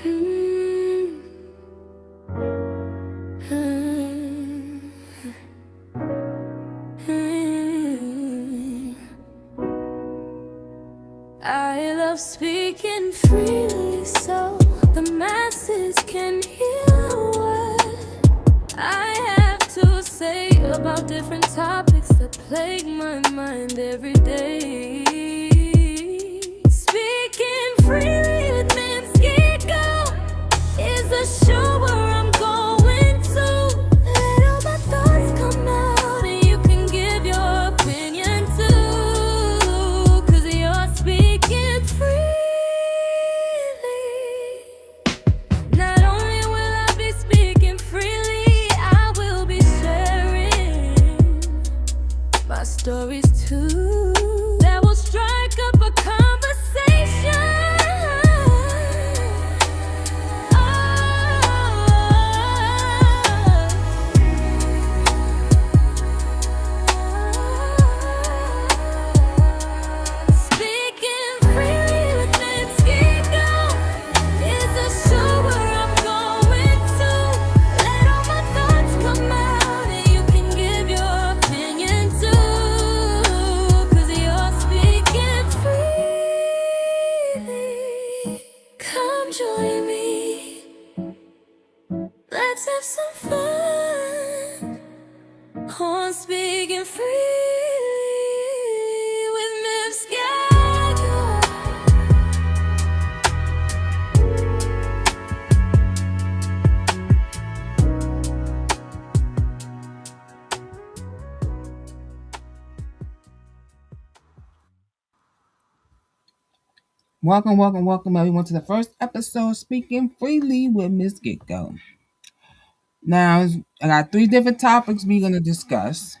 Mm, mm. I love speaking freely so the masses can hear what I have to say about different topics that plague my mind every day. Speaking freely with Msgigo is a show where I'm going to let all my thoughts come out and you can give your opinion too, 'cause you're speaking freely. Not only will I be speaking freely, I will be sharing my stories too. That will strike up a conversation. Speaking freely with Msgigo is a show where I'm going to let all my thoughts come out and you can give your opinion too, 'cause you're speaking freely. Come join me, let's have some fun on Speaking Freely with Msgigo. Welcome, everyone, to the first episode Speaking Freely with Miss Gecko. Now, I got three different topics we're going to discuss.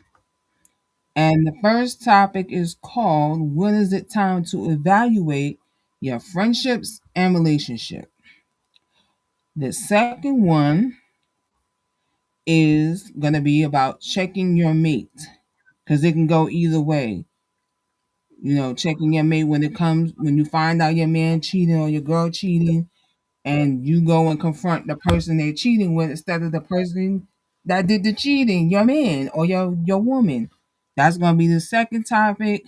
And the first topic is called When is it time to evaluate your friendships and relationship? The second one is going to be about checking your mate because it can go either way. You know, checking your mate when you find out your man cheating or your girl cheating, and you go and confront the person they're cheating with instead of the person that did the cheating, your man or your woman. That's going to be the second topic.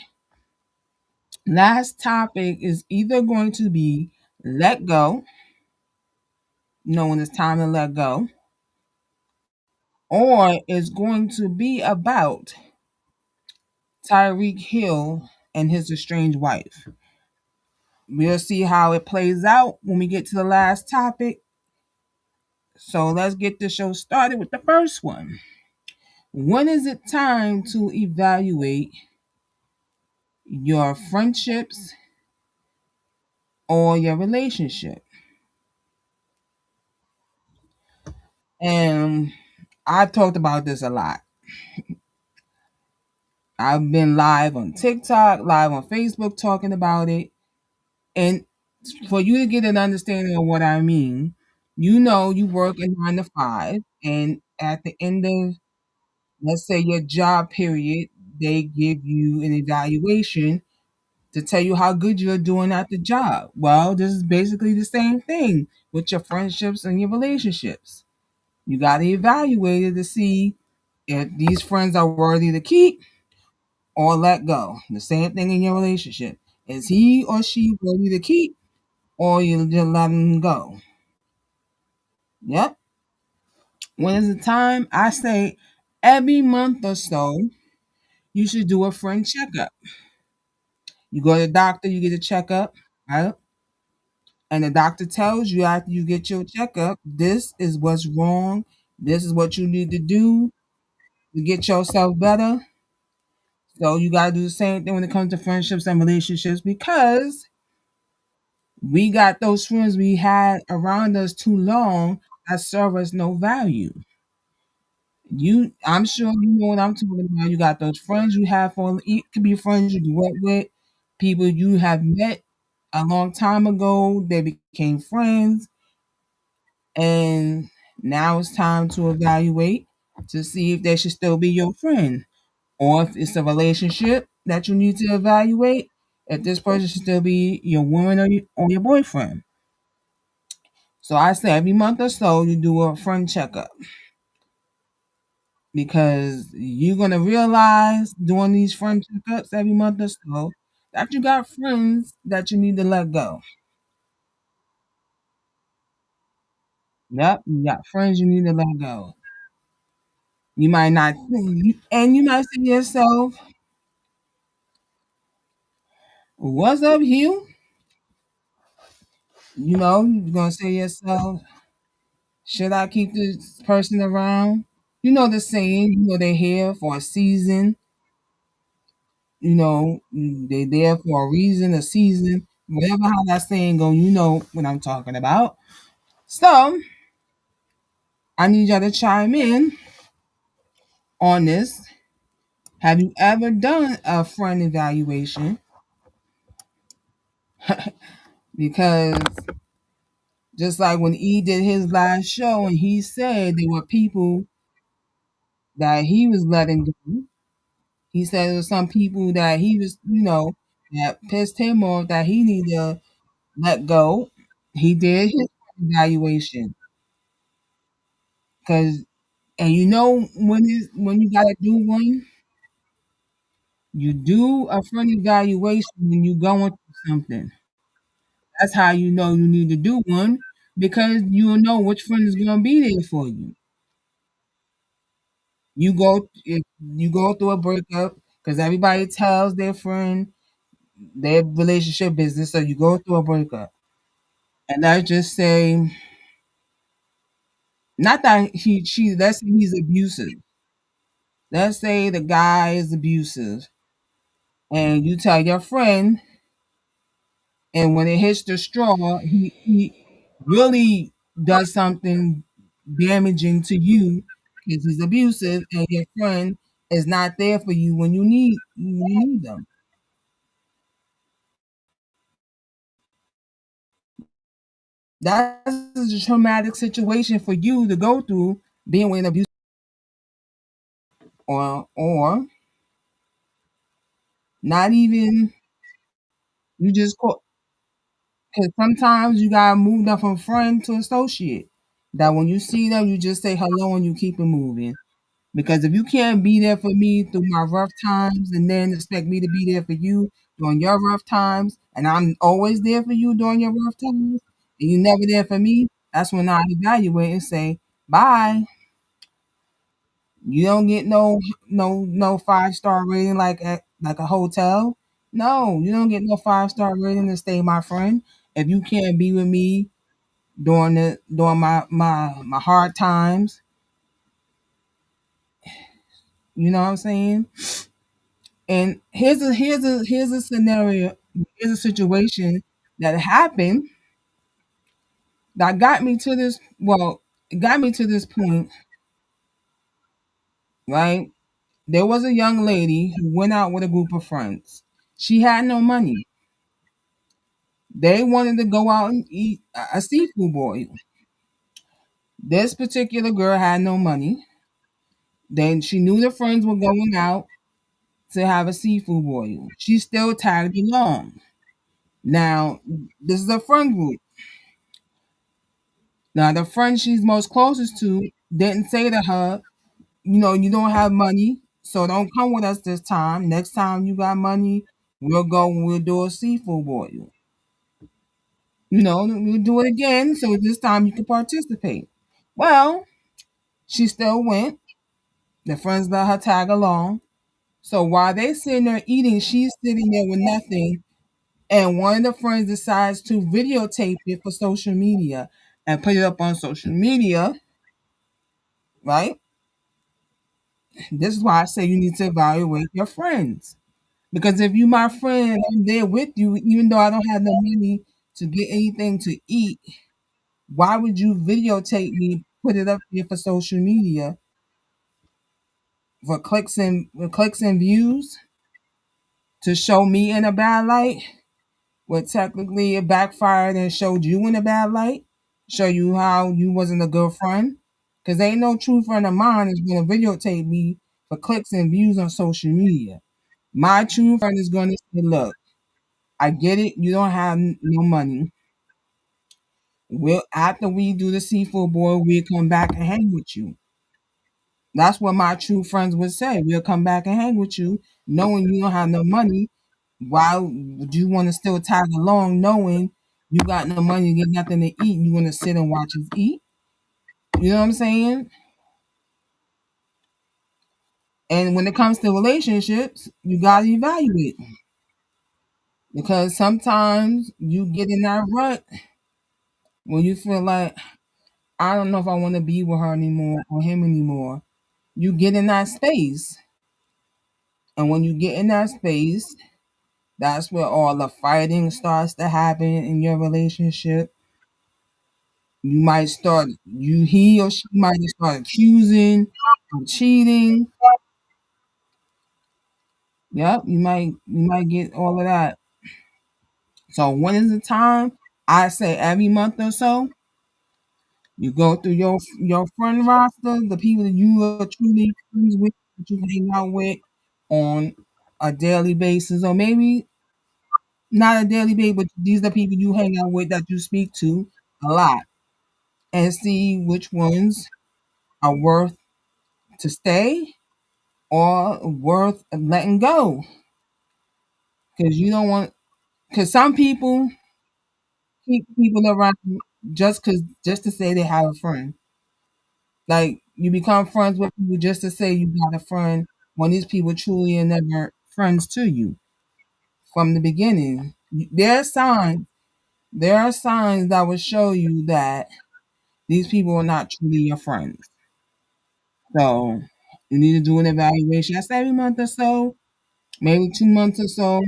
Last topic is either going to be let go, when it's time to let go, or it's going to be about Tyreek Hill and his estranged wife. We'll see how it plays out when we get to the last topic. So let's get the show started with the first one. When is it time to evaluate your friendships or your relationship? And I've talked about this a lot. I've been live on TikTok, live on Facebook talking about it. And for you to get an understanding of what I mean, you work a 9 to 5, and at the end of, let's say, your job period, they give you an evaluation to tell you how good you're doing at the job. Well, this is basically the same thing with your friendships and your relationships. You got to evaluate it to see if these friends are worthy to keep or let go. The same thing in your relationship. Is he or she worthy to keep or you just let them go? Yep. When is the time? I say every month or so, you should do a friend checkup. You go to the doctor, you get a checkup, right? And the doctor tells you after you get your checkup, this is what's wrong. This is what you need to do to get yourself better. So you got to do the same thing when it comes to friendships and relationships because we got those friends we had around us too long that serve us no value. I'm sure you know what I'm talking about. You got those friends you have it could be friends you grew up with, people you have met a long time ago. They became friends, and now it's time to evaluate to see if they should still be your friend, or if it's a relationship that you need to evaluate if this person should still be your woman or your boyfriend. So I say every month or so you do a friend checkup because you're gonna realize doing these friend checkups every month or so that you got friends that you need to let go. Yep, you got friends you need to let go. You might not, and you might say to yourself, "What's up, Hugh?" You're gonna say to yourself, "Should I keep this person around?" You know the saying, they're here for a season. They're there for a reason, a season, whatever how that saying go. You know what I'm talking about. So I need y'all to chime in on this. Have you ever done a friend evaluation? Because just like when E did his last show and he said there were people that he was letting go. He said there was some people that he was, that pissed him off that he needed to let go. He did his evaluation. Cause and when you gotta do one, you do a friend evaluation when you going through something. That's how you know you need to do one because you'll know which friend is gonna be there for you. If you go through a breakup because everybody tells their friend their relationship business, so you go through a breakup. And let's just say not that let's say he's abusive. Let's say the guy is abusive and you tell your friend and when it hits the straw, he really does something damaging to you because he's abusive, and your friend is not there for you when you need them. That's a traumatic situation for you to go through being with an abuse or not even you just because sometimes you gotta move them from friend to associate. That when you see them, you just say hello and you keep it moving. Because if you can't be there for me through my rough times and then expect me to be there for you during your rough times, and I'm always there for you during your rough times, and you never there for me, that's when I evaluate and say, bye. You don't get no 5-star rating like a hotel. No, you don't get no 5-star rating to stay my friend. If you can't be with me during my hard times, you know what I'm saying? And here's a scenario, here's a situation that happened that got me to this. Well, it got me to this point, right? There was a young lady who went out with a group of friends. She had no money. They wanted to go out and eat a seafood boil. This particular girl had no money. Then she knew the friends were going out to have a seafood boil. She still tagged along. Now, this is a friend group. Now, the friend she's most closest to didn't say to her, you don't have money, so don't come with us this time. Next time you got money, we'll go and we'll do a seafood boil. We'll do it again, so this time you can participate. Well, she still went. The friends let her tag along. So while they sitting there eating, she's sitting there with nothing. And one of the friends decides to videotape it for social media and put it up on social media, right? This is why I say you need to evaluate your friends. Because if you my friend and I'm there with you, even though I don't have no money to get anything to eat, why would you videotape me, put it up there for social media for clicks and views to show me in a bad light? Well, technically it backfired and showed you in a bad light, show you how you wasn't a good friend. Cause ain't no true friend of mine is gonna videotape me for clicks and views on social media. My true friend is gonna say, look, I get it, you don't have no money, We'll after we do the seafood boil, we'll come back and hang with you. That's what my true friends would say. We'll come back and hang with you, knowing you don't have no money. Why would you want to still tag along, knowing you got no money, get nothing to eat? You want to sit and watch us eat? You know what I'm saying? And when it comes to relationships, you gotta evaluate because sometimes you get in that rut when you feel like I don't know if I want to be with her anymore or him anymore. You get in that space, and when you get in that space, that's where all the fighting starts to happen in your relationship. You might start you he or she might start accusing of cheating. Yep, you might get all of that. So when is the time? I say every month or so, you go through your friend roster, the people that you are truly friends with, that you hang out with on a daily basis, or maybe not a daily basis, but these are the people you hang out with that you speak to a lot, and see which ones are worth to stay or worth letting go. Because you don't want, because some people keep people around just to say they have a friend. Like you become friends with people just to say you got a friend when these people truly are never friends to you from the beginning. There are signs. There are signs that will show you that these people are not truly your friends. So you need to do an evaluation. That's every month or so, maybe 2 months or so.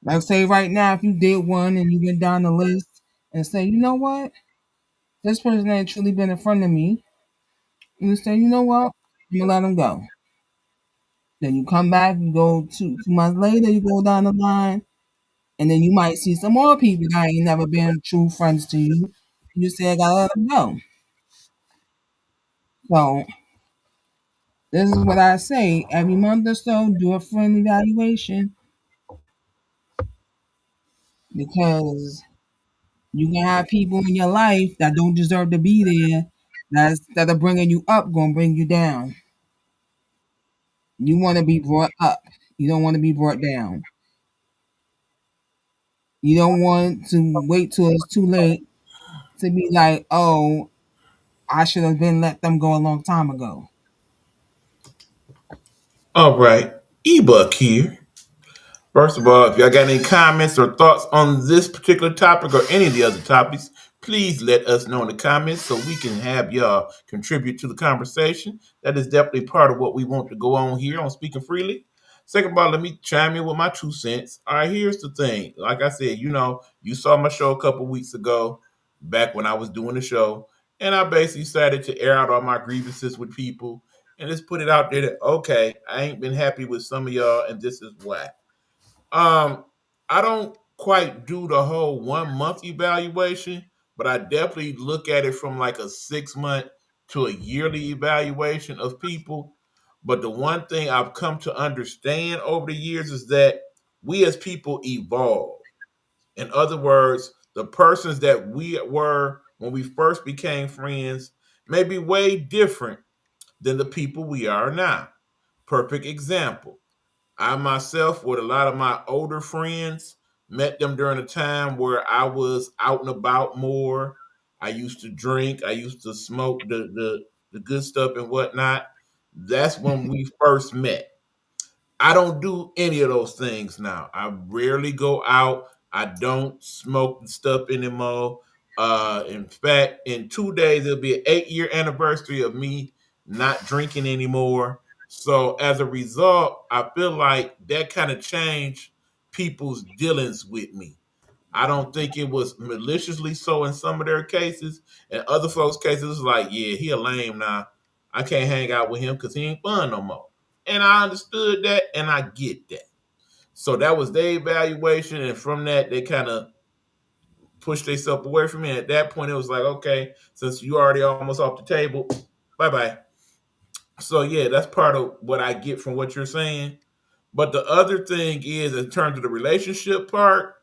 Like say right now, if you did one and you went down the list and say, you know what, this person ain't truly been a friend of me. You say, you know what, I'm gonna let them go. Then you come back, you go 2 months later, you go down the line, and then you might see some more people that ain't never been true friends to you. You say, I gotta let them go. So this is what I say. Every month or so, do a friend evaluation because you can have people in your life that don't deserve to be there. That are bringing you up, gonna bring you down. You want to be brought up. You don't want to be brought down. You don't want to wait till it's too late to be like, oh, I should have been let them go a long time ago. All right, ebook here. First of all, if y'all got any comments or thoughts on this particular topic or any of the other topics, please let us know in the comments so we can have y'all contribute to the conversation. That is definitely part of what we want to go on here on Speaking Freely. Second of all, let me chime in with my 2 cents. All right, here's the thing. Like I said, you saw my show a couple weeks ago, back when I was doing the show, and I basically decided to air out all my grievances with people and just put it out there that, okay, I ain't been happy with some of y'all, and this is why. Um, I don't quite do the whole 1 month evaluation, but I definitely look at it from like a 6 month to a yearly evaluation of people. But the one thing I've come to understand over the years is that we as people evolve. In other words, the persons that we were when we first became friends may be way different than the people we are now. Perfect example. I myself, with a lot of my older friends, met them during a time where I was out and about more. I used to drink. I used to smoke the good stuff and whatnot. That's when we first met. I don't do any of those things now. I rarely go out. I don't smoke the stuff anymore. In fact, in 2 days it'll be an 8 year anniversary of me not drinking anymore. So as a result, I feel like that kind of changed people's dealings with me. I don't think it was maliciously so in some of their cases. In other folks' cases, it's like, yeah, he a lame now. I can't hang out with him because he ain't fun no more. And I understood that and I get that. So that was their evaluation. And from that, they kind of pushed themselves away from me. And at that point, it was like, okay, since you already almost off the table, bye bye. So yeah, that's part of what I get from what you're saying. But the other thing is, in terms of the relationship part,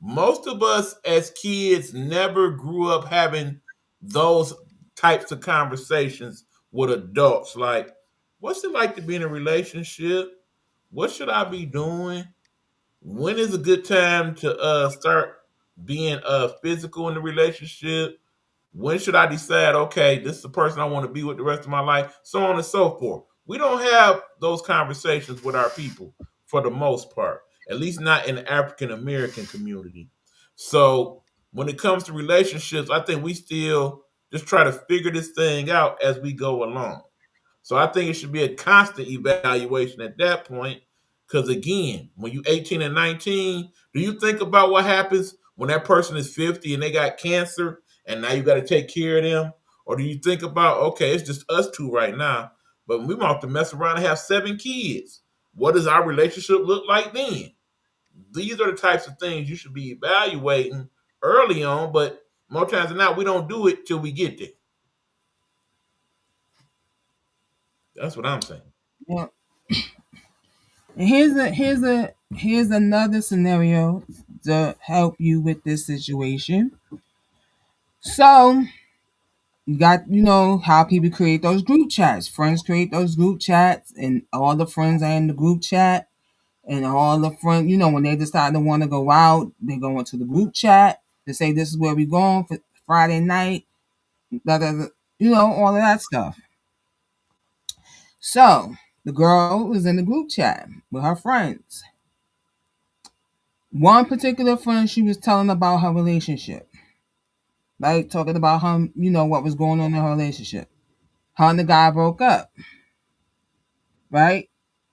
Most of us as kids never grew up having those types of conversations with adults. Like, what's it like to be in a relationship? What should I be doing? When is a good time to start being physical in the relationship? When should I decide, okay, this is the person I want to be with the rest of my life? So on and so forth. We don't have those conversations with our people for the most part, at least not in the African American community. So when it comes to relationships, I think we still just try to figure this thing out as we go along. So I think it should be a constant evaluation at that point. Because again, when you're 18 and 19, do you think about what happens when that person is 50 and they got cancer and now you got to take care of them? Or do you think about, okay, it's just us two right now, but we want to mess around and have 7 kids? What does our relationship look like then? These are the types of things you should be evaluating early on, but more times than not, we don't do it till we get there. That's what I'm saying. Yeah. And here's another scenario to help you with this situation. So you got, how people create those group chats. Friends create those group chats, and all the friends are in the group chat, and all the friends, when they decide to want to go out, they go into the group chat to say this is where we going for Friday night, da, da, da, all of that stuff. So the girl was in the group chat with her friends. One particular friend, she was telling about her relationship, right? Talking about her, what was going on in her relationship. Her and the guy broke up, right?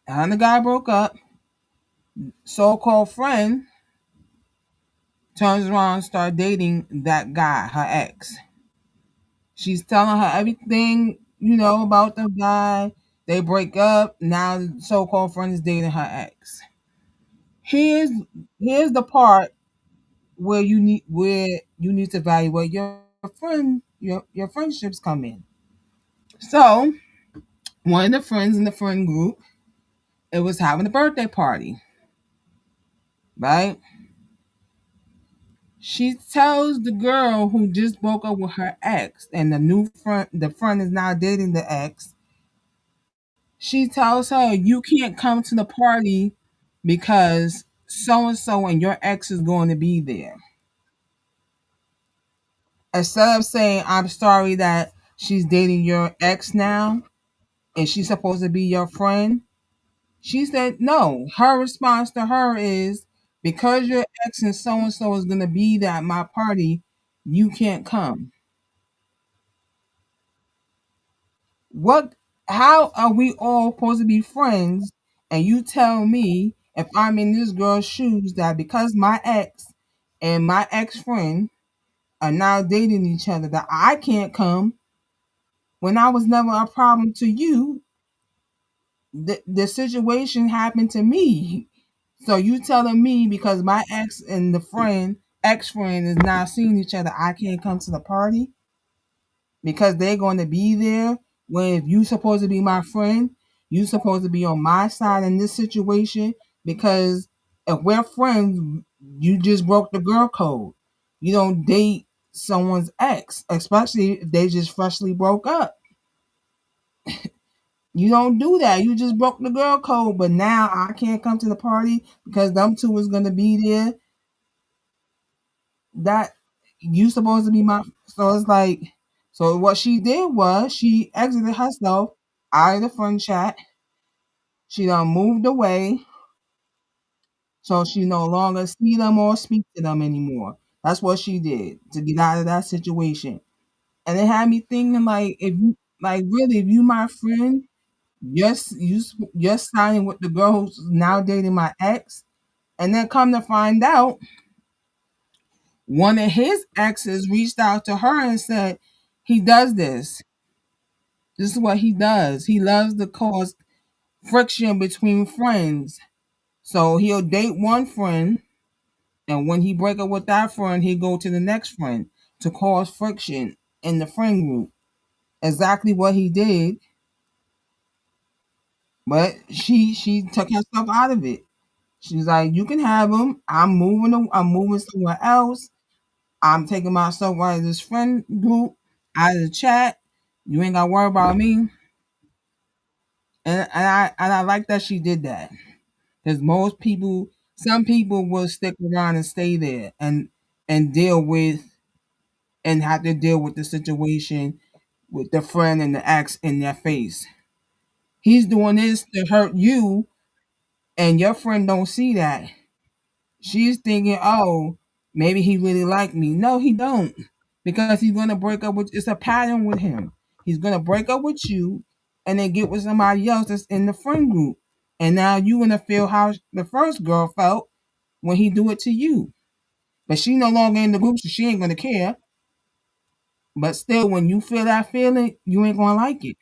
Her and the guy broke up. So-called friend turns around and start dating that guy, her ex. She's telling her everything, about the guy. They break up. Now the so-called friend is dating her ex. Here's here's the part where you need to evaluate your friend, your friendships come in. So one of the friends in the friend group, it was having a birthday party, right? She tells the girl who just broke up with her ex, and the friend is now dating the ex. She tells her, "You can't come to the party because so and so and your ex is going to be there." Instead of saying, "I'm sorry that she's dating your ex now and she's supposed to be your friend," she said no. Her response to her is, "Because your ex and so is going to be there at my party, you can't come." What? How are we all supposed to be friends? And you tell me, if I'm in this girl's shoes, that because my ex and my ex friend are now dating each other, that I can't come when I was never a problem to you. The situation happened to me. So you telling me because my ex and the friend ex friend is now seeing each other, I can't come to the party because they're going to be there. When if you supposed to be my friend, you supposed to be on my side in this situation, because if we're friends, you just broke the girl code. You don't date someone's ex, especially if they just freshly broke up. You don't do that. You just broke the girl code, but now I can't come to the party because them two is gonna be there. That you supposed to be my, so it's like, so what she did was she exited herself out of the friend chat. She done moved away, so she no longer see them or speak to them anymore. That's what she did to get out of that situation. And it had me thinking, like, if you, like, really, if you my friend, yes, you're signing with the girl who's now dating my ex, and then come to find out, one of his exes reached out to her and said he does this. This is what he does. He loves to cause friction between friends. So he'll date one friend, and when he break up with that friend, he go to the next friend to cause friction in the friend group. Exactly what he did, but she took herself out of it. She's like, you can have him. I'm moving somewhere else. I'm taking myself out of this friend group, out of the chat. You ain't gotta worry about me. And I like that she did that. Because most people, some people will stick around and stay there and deal with and have to deal with the situation with the friend and the ex in their face. He's doing this to hurt you, and your friend don't see that. She's thinking, oh, maybe he really like me. No, he don't, because he's gonna break up with. It's a pattern with him. He's gonna break up with you, and then get with somebody else that's in the friend group, and now you gonna feel how the first girl felt when he do it to you. But she no longer in the group, so she ain't gonna care. But still, when you feel that feeling, you ain't gonna like it.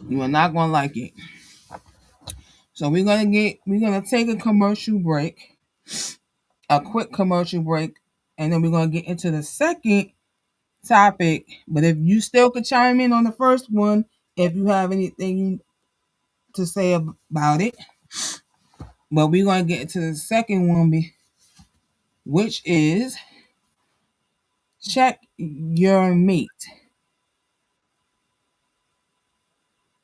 You are not gonna like it. So we're gonna take a commercial break, a quick commercial break, and then we're gonna get into the second topic. But if you still could chime in on the first one, if you have anything to say about it. But we're gonna get into the second one, which is check your mate.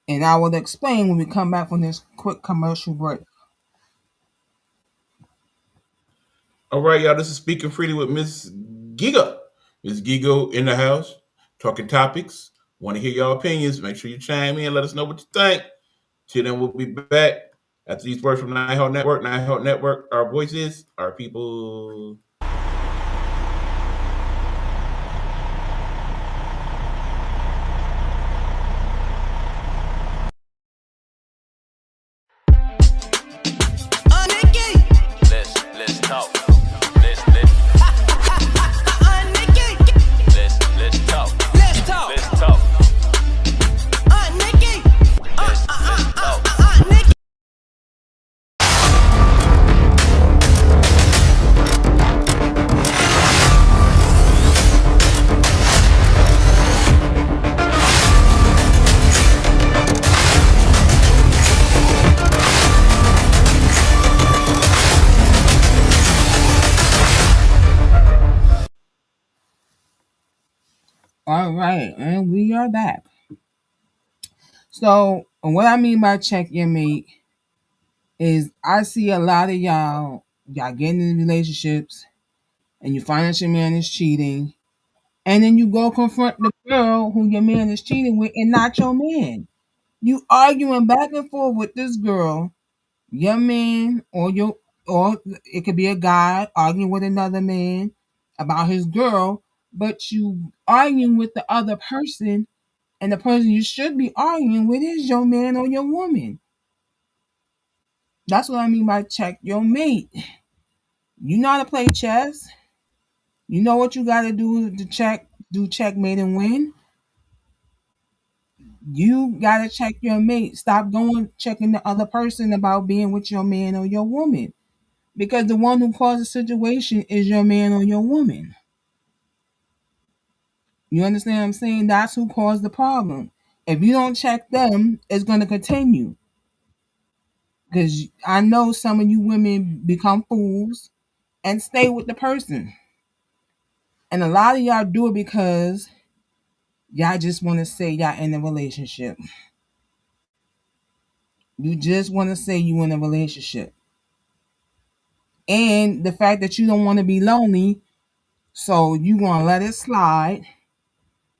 And I will explain when we come back from this quick commercial break. All right, y'all. This is Speaking Freely with Miss Giga. Miss Gigo in the house, talking topics. Want to hear your opinions? Make sure you chime in. Let us know what you think. Till then, we'll be back after these words from Night Health Network. Night Health Network, our voices, our people. Let's talk. Let's talk. Let's talk. Let's talk. All right, and we are back. So what I mean by check your mate is I see a lot of y'all getting in relationships and you find out your man is cheating, and then you go confront the girl who your man is cheating with and not your man. You arguing back and forth with this girl, your man, or it could be a guy arguing with another man about his girl, but you arguing with the other person, and the person you should be arguing with is your man or your woman. That's what I mean by check your mate. You know how to play chess. You know what you got to do to do checkmate and win. You got to check your mate. Stop going checking the other person about being with your man or your woman. Because the one who caused the situation is your man or your woman. You understand what I'm saying? That's who caused the problem. If you don't check them, it's going to continue. Because I know some of you women become fools and stay with the person. And a lot of y'all do it because y'all just want to say y'all in a relationship. You just want to say you in a relationship. And the fact that you don't want to be lonely, so you want to let it slide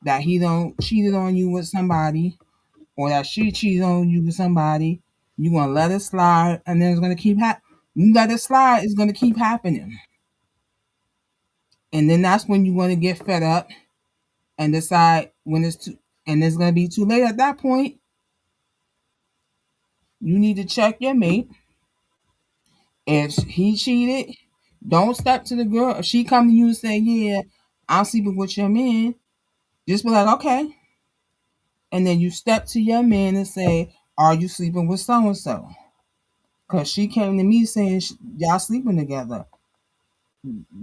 that he don't cheated on you with somebody or that she cheated on you with somebody. You want to let it slide, and then it's going to keep happening. You let it slide, it's going to keep happening. And then that's when you want to get fed up and decide when it's too, and it's going to be too late at that point. You need to check your mate. If he cheated, don't step to the girl. If she come to you and say, "Yeah, I'm sleeping with your man," just be like, "Okay," and then you step to your man and say, "Are you sleeping with so and so?" Because she came to me saying y'all sleeping together.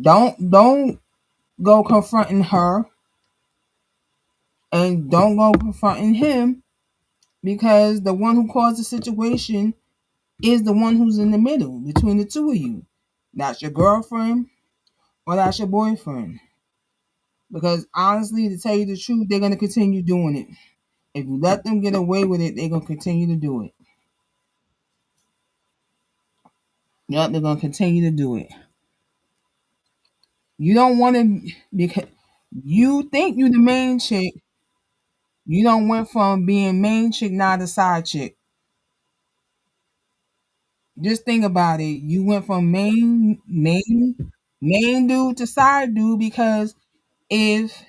Don't go confronting her, and don't go confronting him because the one who caused the situation is the one who's in the middle between the two of you. That's your girlfriend or that's your boyfriend. Because honestly, to tell you the truth, they're gonna continue doing it. If you let them get away with it, they're gonna continue to do it. Yep, they're gonna continue to do it. You don't want to because you think you the main chick. You don't went from being main chick now to side chick. Just think about it. You went from main dude to side dude because if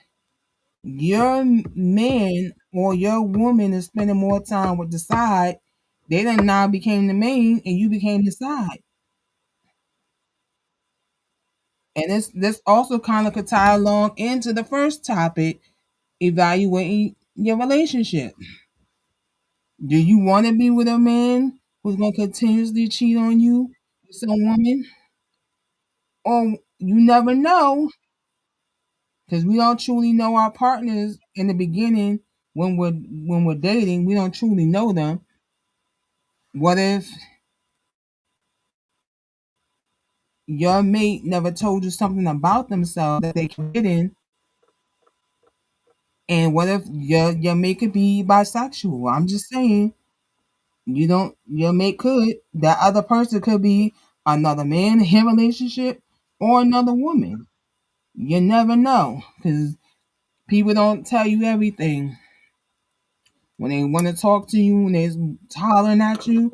your man or your woman is spending more time with the side, they done now became the main and you became the side. And this also kind of could tie along into the first topic, evaluating your relationship. Do you want to be with a man who's going to continuously cheat on you with some woman? Or you never know because we don't truly know our partners in the beginning when we're dating. We don't truly know them. What if your mate never told you something about themselves that they can get in? And what if your mate could be bisexual? I'm just saying, you don't your mate could that other person could be another man in a relationship or another woman. You never know because people don't tell you everything. When they want to talk to you, when they're hollering at you,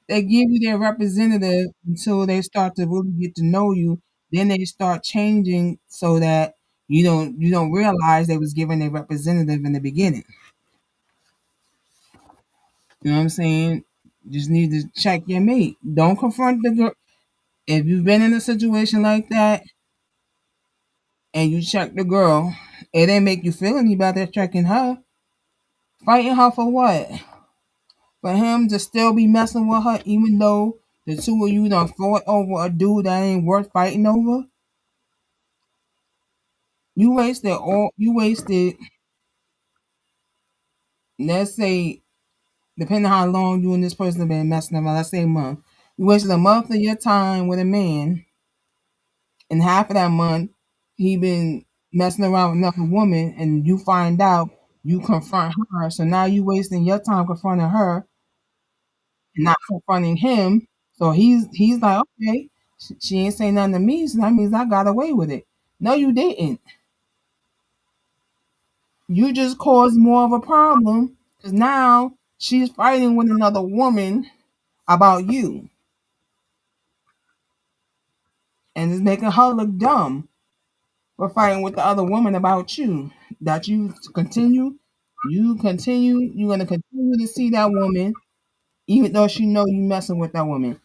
they give you their representative until they start to really get to know you. Then they start changing so that you don't realize they was giving a representative in the beginning. You know what I'm saying? Just need to check your mate. Don't confront the girl. If you've been in a situation like that and you check the girl, it didn't make you feel any better checking her. Fighting her for what? For him to still be messing with her even though the two of you done fought over a dude that ain't worth fighting over? You wasted, let's say, depending on how long you and this person have been messing around, let's say a month. You wasted a month of your time with a man, and half of that month he been messing around with another woman, and you find out, you confront her. So now you wasting your time confronting her, and not confronting him. So he's like, okay, she ain't saying nothing to me, so that means I got away with it. No, you didn't. You just caused more of a problem because now she's fighting with another woman about you, and it's making her look dumb for fighting with the other woman about you. That you're gonna continue to see that woman, even though she know you messing with that woman.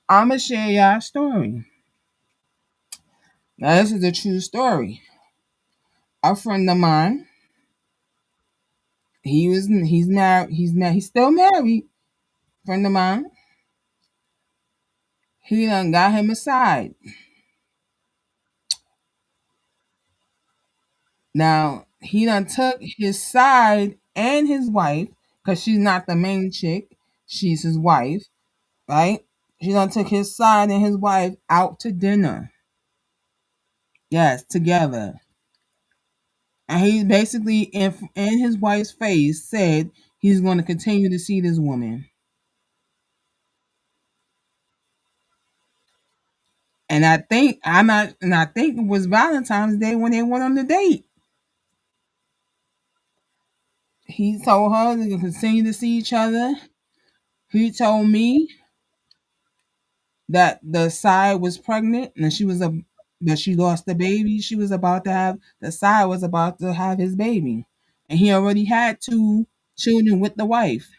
I'ma share y'all a story. Now this is a true story. A friend of mine, he's married, he's still married. Friend of mine, he done got him aside. Now he done took his side and his wife, cause she's not the main chick, she's his wife, right? She done took his side and his wife out to dinner. Yes, together. And he basically, in his wife's face, said he's going to continue to see this woman. And I think it was Valentine's Day when they went on the date. He told her to continue to see each other. He told me that the side was pregnant and that she lost the baby. She was about to have the side was about to have his baby, and he already had two children with the wife.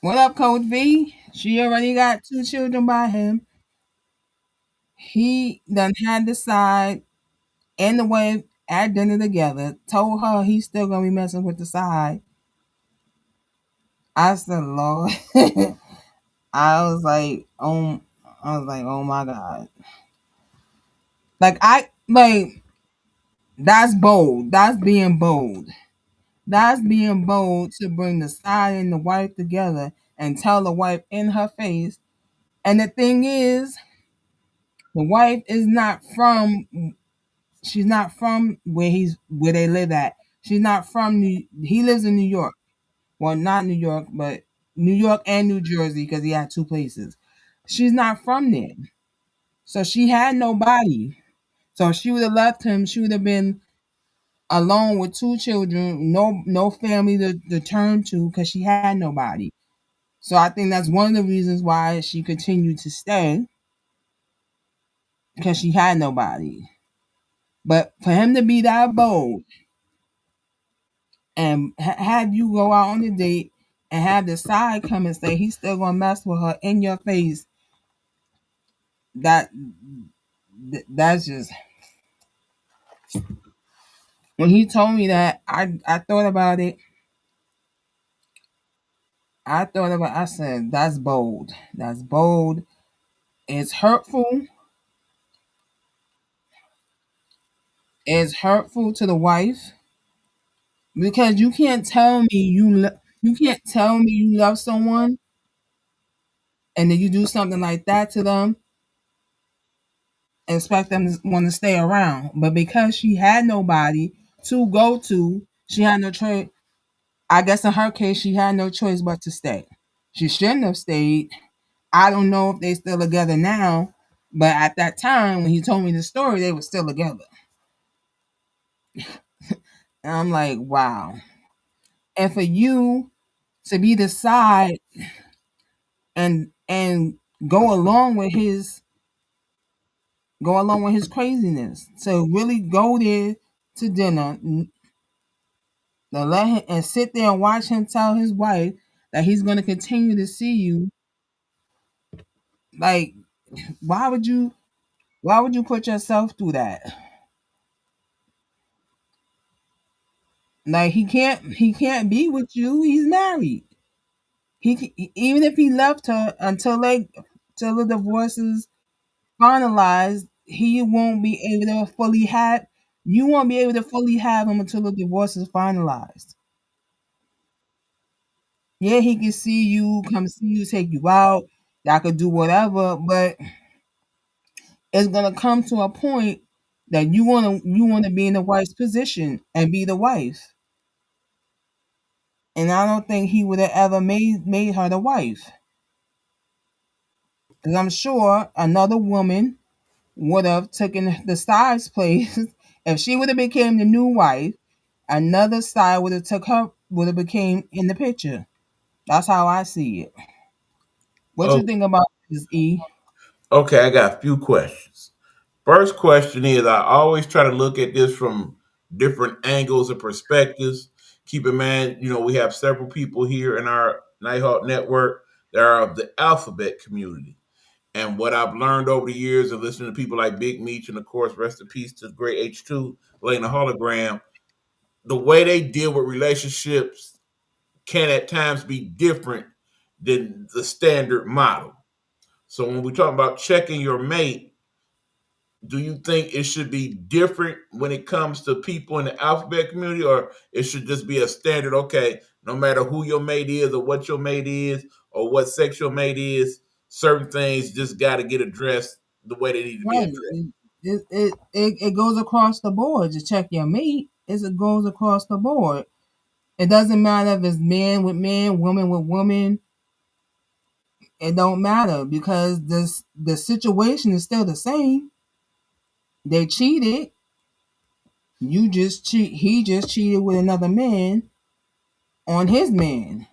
What up, Coach V? She already got two children by him. He done had the side and the wife at dinner together. Told her he's still gonna be messing with the side. I said, Lord, I was like, oh my God. Like That's bold. That's being bold. That's being bold to bring the side and the wife together and tell the wife in her face. And the thing is, the wife is not from. She's not from where they live at. She's not from New. He lives in New York. Well, not New York, but New York and New Jersey because he had two places. She's not from there, so she had nobody. So if she would have left him, she would have been alone with two children, no family to turn to because she had nobody. So I think that's one of the reasons why she continued to stay because she had nobody. But for him to be that bold and have you go out on a date and have the side come and say he's still gonna mess with her in your face, that that's just when he told me that I thought about it. I said that's bold. That's bold. It's hurtful. It's hurtful to the wife because you can't tell me you love someone and then you do something like that to them and expect them to want to stay around. But because she had nobody to go to, she had no choice. I guess in her case, she had no choice but to stay. She shouldn't have stayed. I don't know if they still together now, but at that time when he told me the story, they were still together. And I'm like, wow. And for you to be the side and go along with his craziness, to really go there to dinner, to let him and sit there and watch him tell his wife that he's going to continue to see you, like why would you put yourself through that? Like he can't be with you. He's married. Even if he left her till the divorce is finalized, he won't be able to fully have you won't be able to fully have him until the divorce is finalized. Yeah, he can see you, come see you, take you out. Y'all could do whatever, but it's gonna come to a point that you wanna be in the wife's position and be the wife. And I don't think he would have ever made her the wife. Because I'm sure another woman would have taken the side's place. If she would have became the new wife, another side would have became in the picture. That's how I see it. What you Oh, think about this, E? okay, I got a few questions. First question is I always try to look at this from different angles and perspectives. Keep in mind, we have several people here in our Nighthawk network that are of the alphabet community. And what I've learned over the years of listening to people like Big Meech and, of course, rest in peace to the great H2, laying the hologram, the way they deal with relationships can at times be different than the standard model. So when we talk about checking your mate, do you think it should be different when it comes to people in the alphabet community, or it should just be a standard? Okay, no matter who your mate is, or what your mate is, or what sex your mate is, certain things just got to get addressed the way they need to be Right. addressed. It goes across the board. To check your mate, it goes across the board. It doesn't matter if it's man with man, woman with woman. It don't matter because the situation is still the same. They cheated. He just cheated with another man on his man,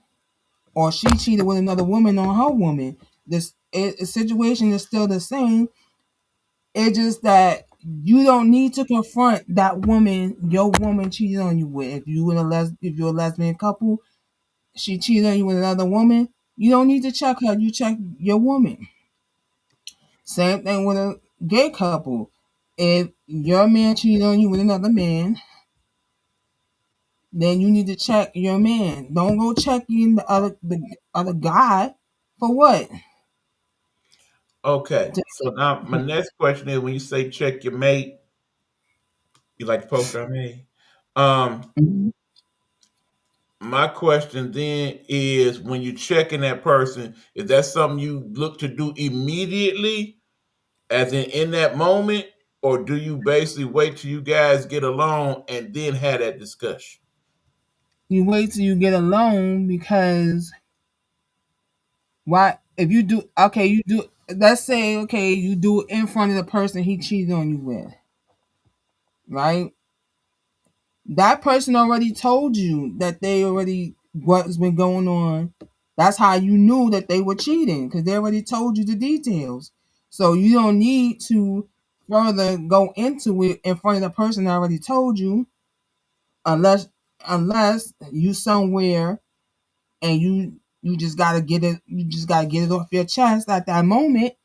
or she cheated with another woman on her woman. The situation is still the same. It's just that you don't need to confront that woman your woman cheated on you with. If you're a lesbian couple, she cheated on you with another woman. You don't need to check her. You check your woman. Same thing with a gay couple. If your man cheated on you with another man, then you need to check your man. Don't go checking the other guy for what? Okay, so now my next question is: when you say check your mate, You like the poster I made? Um, Mhm. my question then is, when you checking that person, is that something you look to do immediately, as in that moment, or do you basically wait till you guys get along and then have that discussion? You wait till you get alone because why? If you do, okay, you do. Let's say, okay, you do it in front of the person he cheated on you with, right? That person already told you that they already what's been going on. That's how you knew that they were cheating because they already told you the details. So you don't need to further go into it in front of the person that already told you, unless you somewhere and you just gotta get it. You just gotta get it off your chest at that moment.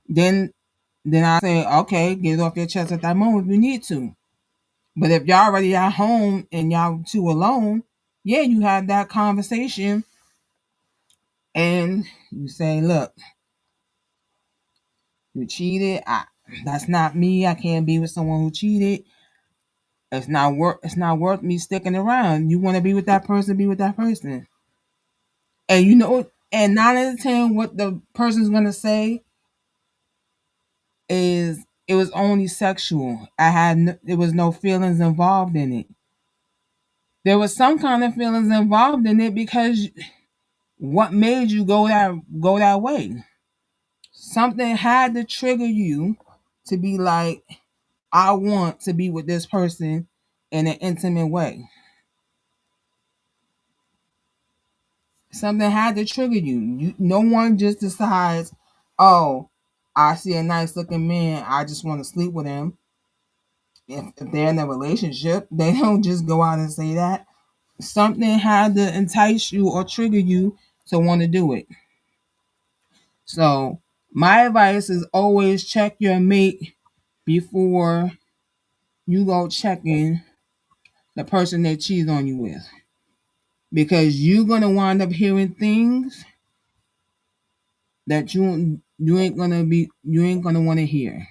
Then I say, okay, get it off your chest at that moment if you need to. But if y'all already at home and y'all two alone, yeah, you have that conversation and you say, look, you cheated. That's not me. I can't be with someone who cheated. It's not worth me sticking around. You want to be with that person, be with that person. And you know, and 9 out of 10, what the person's gonna say is it was only sexual. There was no feelings involved in it. There was some kind of feelings involved in it because what made you go that way? Something had to trigger you to be like, I want to be with this person in an intimate way. Something had to trigger you. No one just decides, oh, I see a nice looking man, I just want to sleep with him. If they're in a relationship, they don't just go out and say that. Something had to entice you or trigger you to want to do it. So my advice is always check your mate before you go checking the person that cheats on you with. Because you're gonna wind up hearing things that you ain't gonna want to hear.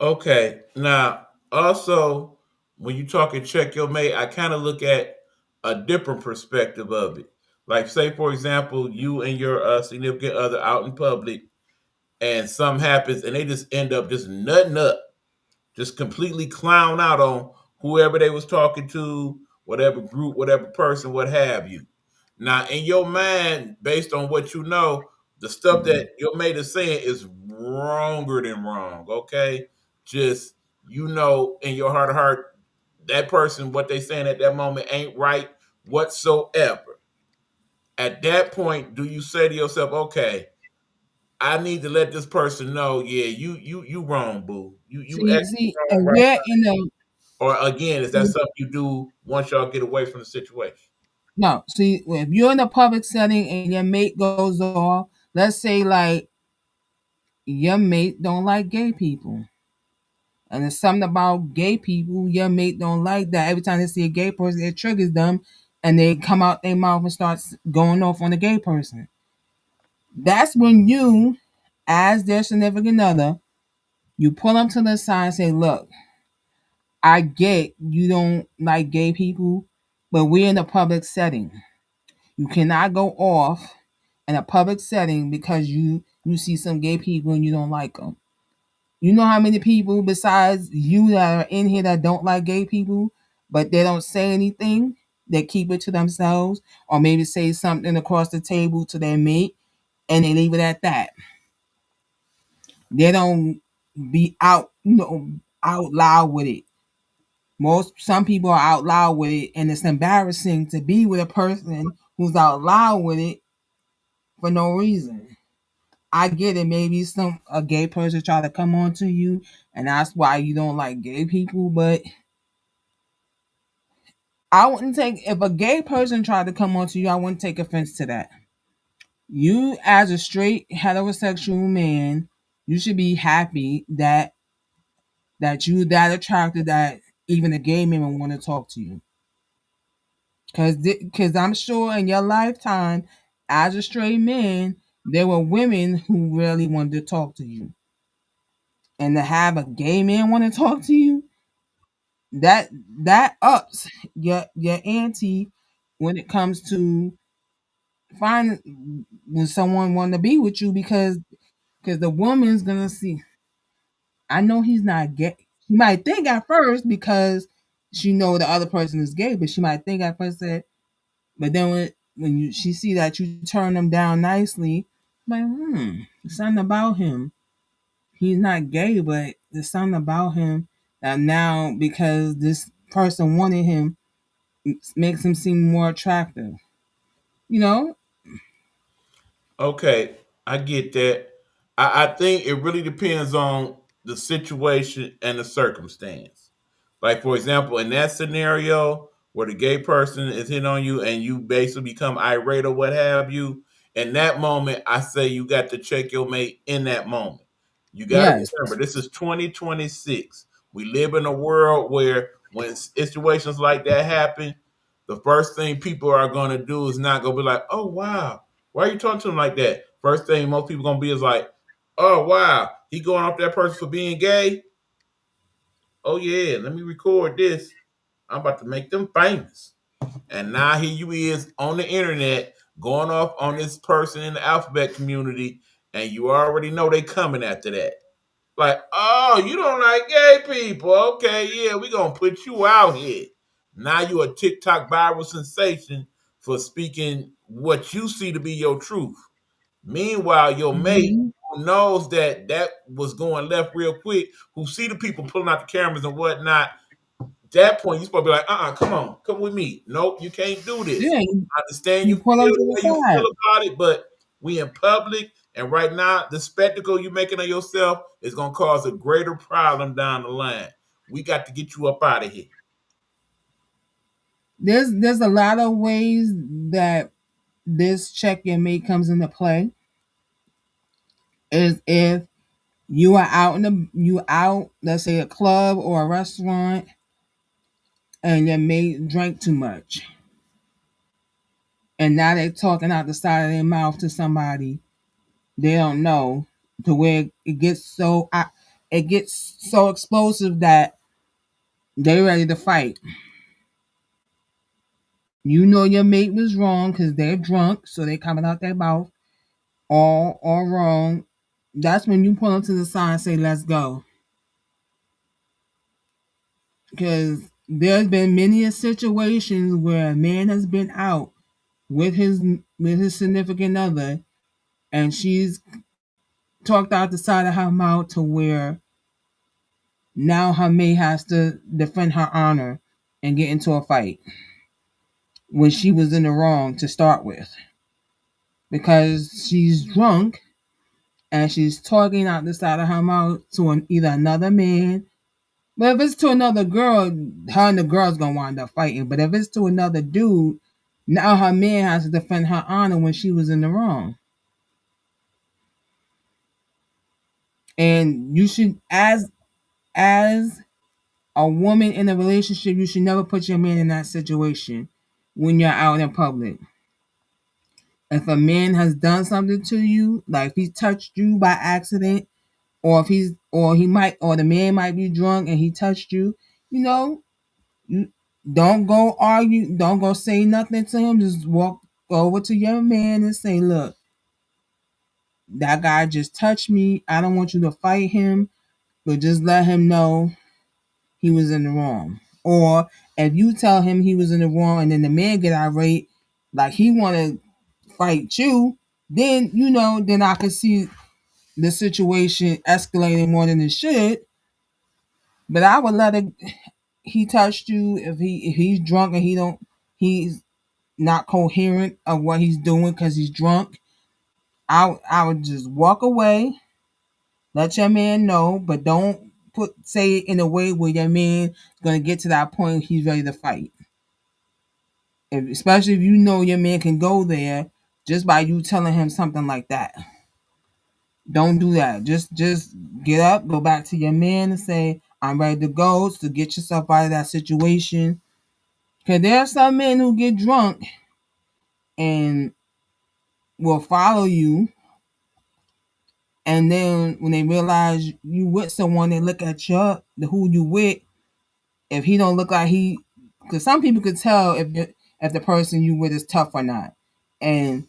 Okay. Now, also, when you talk and check your mate, I kind of look at a different perspective of it. Like, say, for example, you and your significant other out in public, and something happens, and they just end up just nutting up, just completely clown out on whoever they was talking to, whatever group, whatever person, what have you. Now, in your mind, based on what you know, the stuff that your mate is saying is wronger than wrong. Okay, just, in your heart of heart, that person, what they saying at that moment ain't right whatsoever. At that point, do you say to yourself, okay, I need to let this person know, yeah, you wrong, boo. You actually wrong And right. we're in a Or again, is that something you do once y'all get away from the situation? no. See, if you're in a public setting and your mate goes off, let's say like your mate don't like gay people. And there's something about gay people your mate don't like that. Every time they see a gay person, it triggers them, and they come out their mouth and start going off on the gay person. That's when you, as their significant other, you pull them to the side and say, "Look, I get you don't like gay people, but we're in a public setting. You cannot go off in a public setting because you see some gay people and you don't like them. You know how many people besides you that are in here that don't like gay people, but they don't say anything. They keep it to themselves, or maybe say something across the table to their mate, and they leave it at that. They don't be out, out loud with it. Some people are out loud with it, and it's embarrassing to be with a person who's out loud with it for no reason. I get it. Maybe some a gay person try to come on to you, and that's why you don't like gay people. But I wouldn't take if a gay person tried to come on to you. I wouldn't take offense to that. You, as a straight heterosexual man, you should be happy that you that attracted that even a gay man would want to talk to you. Cause I'm sure in your lifetime, as a straight man, there were women who really wanted to talk to you. And to have a gay man want to talk to you, that that ups your ante when it comes to finding when someone want to be with you, because the woman's gonna see. I know he's not gay. She might think at first because she know the other person is gay, but she might think at first that. But then when she see that you turn him down nicely, like there's something about him. He's not gay, but there's something about him that now because this person wanted him makes him seem more attractive. You know? Okay, I get that. I think it really depends on the situation and the circumstance. Like, for example, in that scenario where the gay person is hitting on you and you basically become irate or what have you, in that moment, I say you got to check your mate in that moment. You got to Yes. remember, this is 2026. We live in a world where when situations like that happen, the first thing people are going to do is not going to be like, oh, wow, why are you talking to him like that? First thing most people going to be is like, oh, wow, he going off that person for being gay? Oh, yeah, let me record this. I'm about to make them famous. And now here you is on the internet going off on this person in the alphabet community, and you already know they coming after that. Like, oh, you don't like gay people. Okay, yeah, we gonna put you out here. Now you a TikTok viral sensation for speaking what you see to be your truth. Meanwhile, your mate Hmm. who knows that that was going left real quick, who see the people pulling out the cameras and whatnot, that point, you're supposed to be like, come on, come with me. Nope, you can't do this. Yeah, I understand you you feel pull him to the the way you feel side. about it, but we in public, and right now, the spectacle you're making of yourself is going to cause a greater problem down the line. We got to get you up out of here. There's a lot of ways that this check your mate comes into play. Is if you are out in the you out, let's say a club or a restaurant, and your mate drank too much, and now they're talking out the side of their mouth to somebody they don't know, to where it gets so explosive that they're ready to fight. You know your mate was wrong because they're drunk, so they coming out their mouth all wrong. That's when you pull them to the side and say, "Let's go," because there's been many situations where a man has been out with his significant other, and she's talked out the side of her mouth to where now her mate has to defend her honor and get into a fight when she was in the wrong to start with because she's drunk and she's talking out the side of her mouth to either another man. But if it's to another girl, her and the girl's gonna wind up fighting. But if it's to another dude, now her man has to defend her honor when she was in the wrong. And you should, as a woman in a relationship, you should never put your man in that situation when you're out in public. If a man has done something to you, like if he touched you by accident, or if he's or he might or the man might be drunk and he touched you, you know, you don't go argue, don't go say nothing to him. Just walk over to your man and say, "Look, that guy just touched me. I don't want you to fight him, but just let him know he was in the wrong." Or if you tell him he was in the wrong and then the man get irate, like he want to fight you, then then I can see the situation escalating more than it should. But I would let it. He touched you if he's drunk and he's not coherent of what he's doing because he's drunk. I would just walk away, let your man know, but don't say it in a way where your man is gonna get to that point he's ready to fight. Especially if you know your man can go there just by you telling him something like that. Don't do that. Just get up, go back to your man and say, "I'm ready to go." So get yourself out of that situation. Cause there are some men who get drunk and will follow you, and then when they realize you with someone, they look at who you with, If he don't look like he, because some people could tell if the person you with is tough or not, and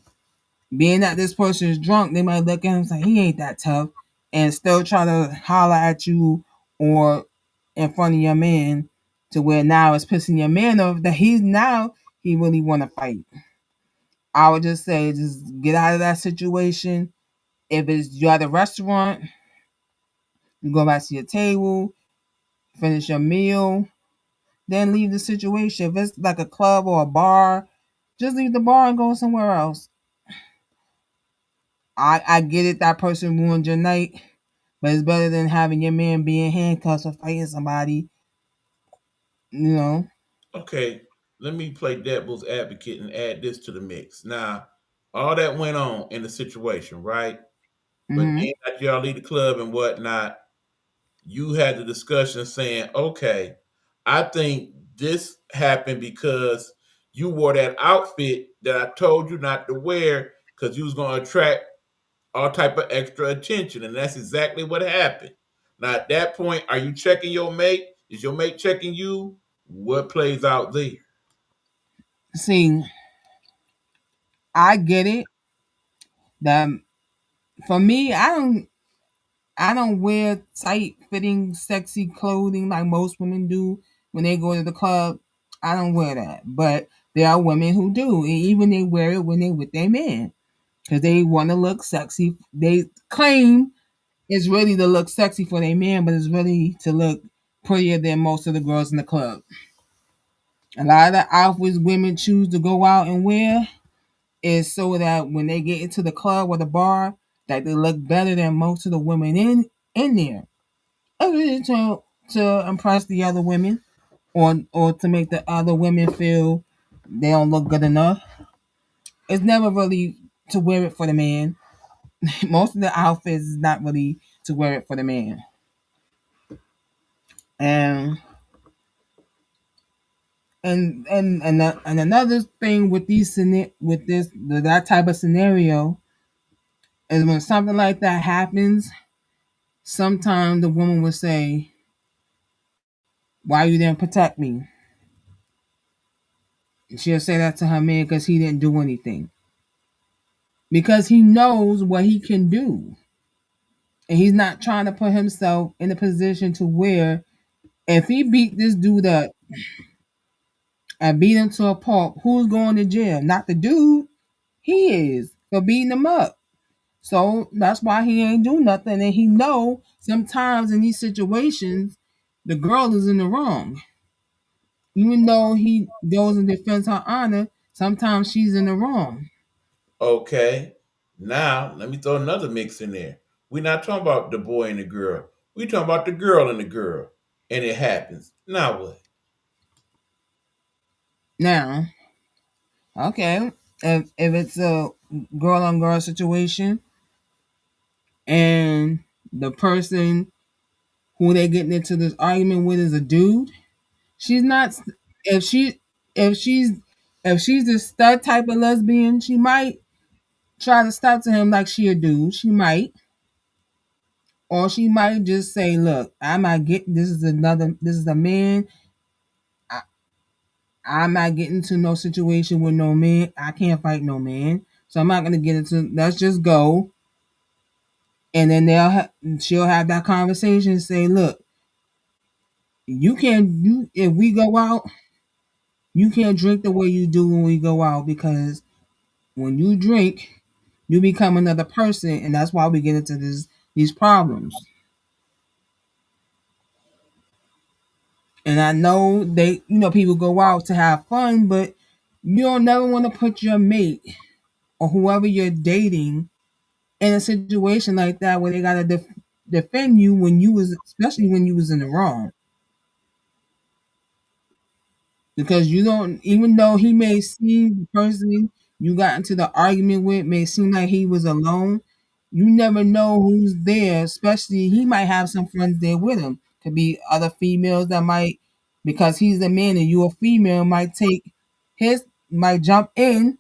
being that this person is drunk, they might look at him and say he ain't that tough, and still try to holler at you or in front of your man, to where now it's pissing your man off that he really want to fight. I would just say just get out of that situation. If it's you at a restaurant, you go back to your table, finish your meal, then leave the situation. If it's like a club or a bar, just leave the bar and go somewhere else. I get it, that person ruined your night, but it's better than having your man being handcuffs or fighting somebody, you know. Okay, let me play devil's advocate and add this to the mix. Now, all that went on in the situation, right? But Hmm. then after y'all leave the club and whatnot, you had the discussion saying, okay, I think this happened because you wore that outfit that I told you not to wear because you was going to attract all type of extra attention, and that's exactly what happened. Now, at that point, are you checking your mate? Is your mate checking you? What plays out there? See, I get it. That for me, I don't wear tight fitting sexy clothing like most women do when they go to the club. I don't wear that. But there are women who do. And even they wear it when they with their man. Because they want to look sexy. They claim it's really to look sexy for their man, but it's really to look prettier than most of the girls in the club. A lot of the outfits women choose to go out and wear is so that when they get into the club or the bar, that they look better than most of the women in there. Really to impress the other women, or to make the other women feel they don't look good enough. It's never really to wear it for the man. Most of the outfits is not really to wear it for the man. And and another thing with with that type of scenario is when something like that happens. Sometimes the woman will say, "Why you didn't protect me?" And she'll say that to her man because he didn't do anything. Because he knows what he can do. And he's not trying to put himself in a position to where if he beat this dude up and beat him to a pulp, who's going to jail? Not the dude. He is for beating him up. So that's why he ain't do nothing. And he know sometimes in these situations, the girl is in the wrong. Even though he goes and defends her honor, sometimes she's in the wrong. Okay. Now, let me throw another mix in there. We're not talking about the boy and the girl. We're talking about the girl and the girl. And it happens. Now what? Now, okay, if it's a girl on girl situation and the person who they getting into this argument with is a dude, she's not. If she if she's if she's the stud type of lesbian, she might try to step to him like she a dude. She might, or she might just say, "Look, I'm not getting. This is another. This is a man. I, I'm not getting into no situation with no man. I can't fight no man, so I'm not gonna get into. Let's just go." And then she'll have that conversation and say, "Look, you can't. You if we go out, you can't drink the way you do when we go out because when you drink, you become another person, and that's why we get into these problems." And I know people go out to have fun, but you don't never want to put your mate or whoever you're dating in a situation like that where they gotta defend you when especially when you was in the wrong. Because you don't, even though he may seem the person you got into the argument with may seem like he was alone, you never know who's there. Especially he might have some friends there with him. Could be other females that might, because he's a man and you a female, might jump in.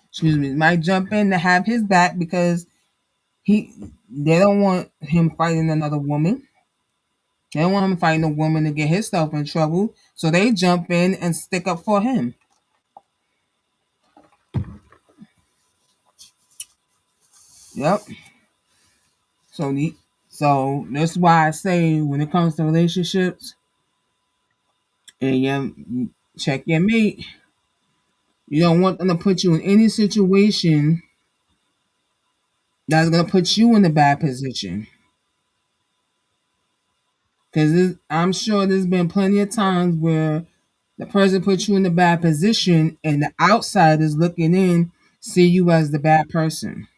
Excuse me, might jump in to have his back because he they don't want him fighting another woman. They don't want him fighting a woman to get himself in trouble, so they jump in and stick up for him. Yep. So that's why I say when it comes to relationships, and you check your mate. You don't want them to put you in any situation that's gonna put you in a bad position. Because I'm sure there's been plenty of times where the person puts you in a bad position, and the outsiders looking in see you as the bad person.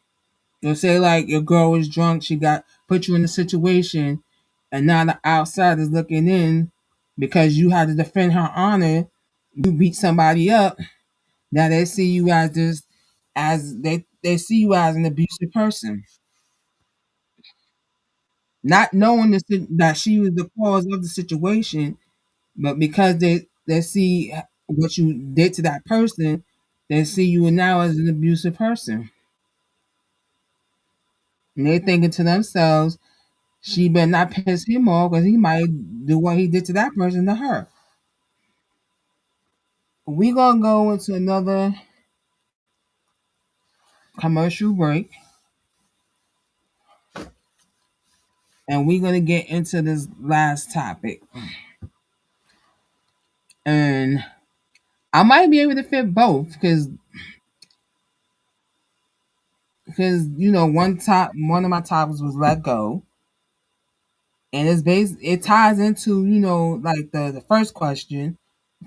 They'll say like your girl was drunk, she got put you in a situation, and now the outsiders looking in because you had to defend her honor. You beat somebody up. Now they see you as this, as they see you as an abusive person, not knowing that she was the cause of the situation, but because they see what you did to that person, they see you now as an abusive person, and they thinking to themselves, she better not piss him off because he might do what he did to that person to her. We gonna go into another commercial break, and we're gonna get into this last topic. And I might be able to fit both because one of my topics was let go, and it ties into like the first question,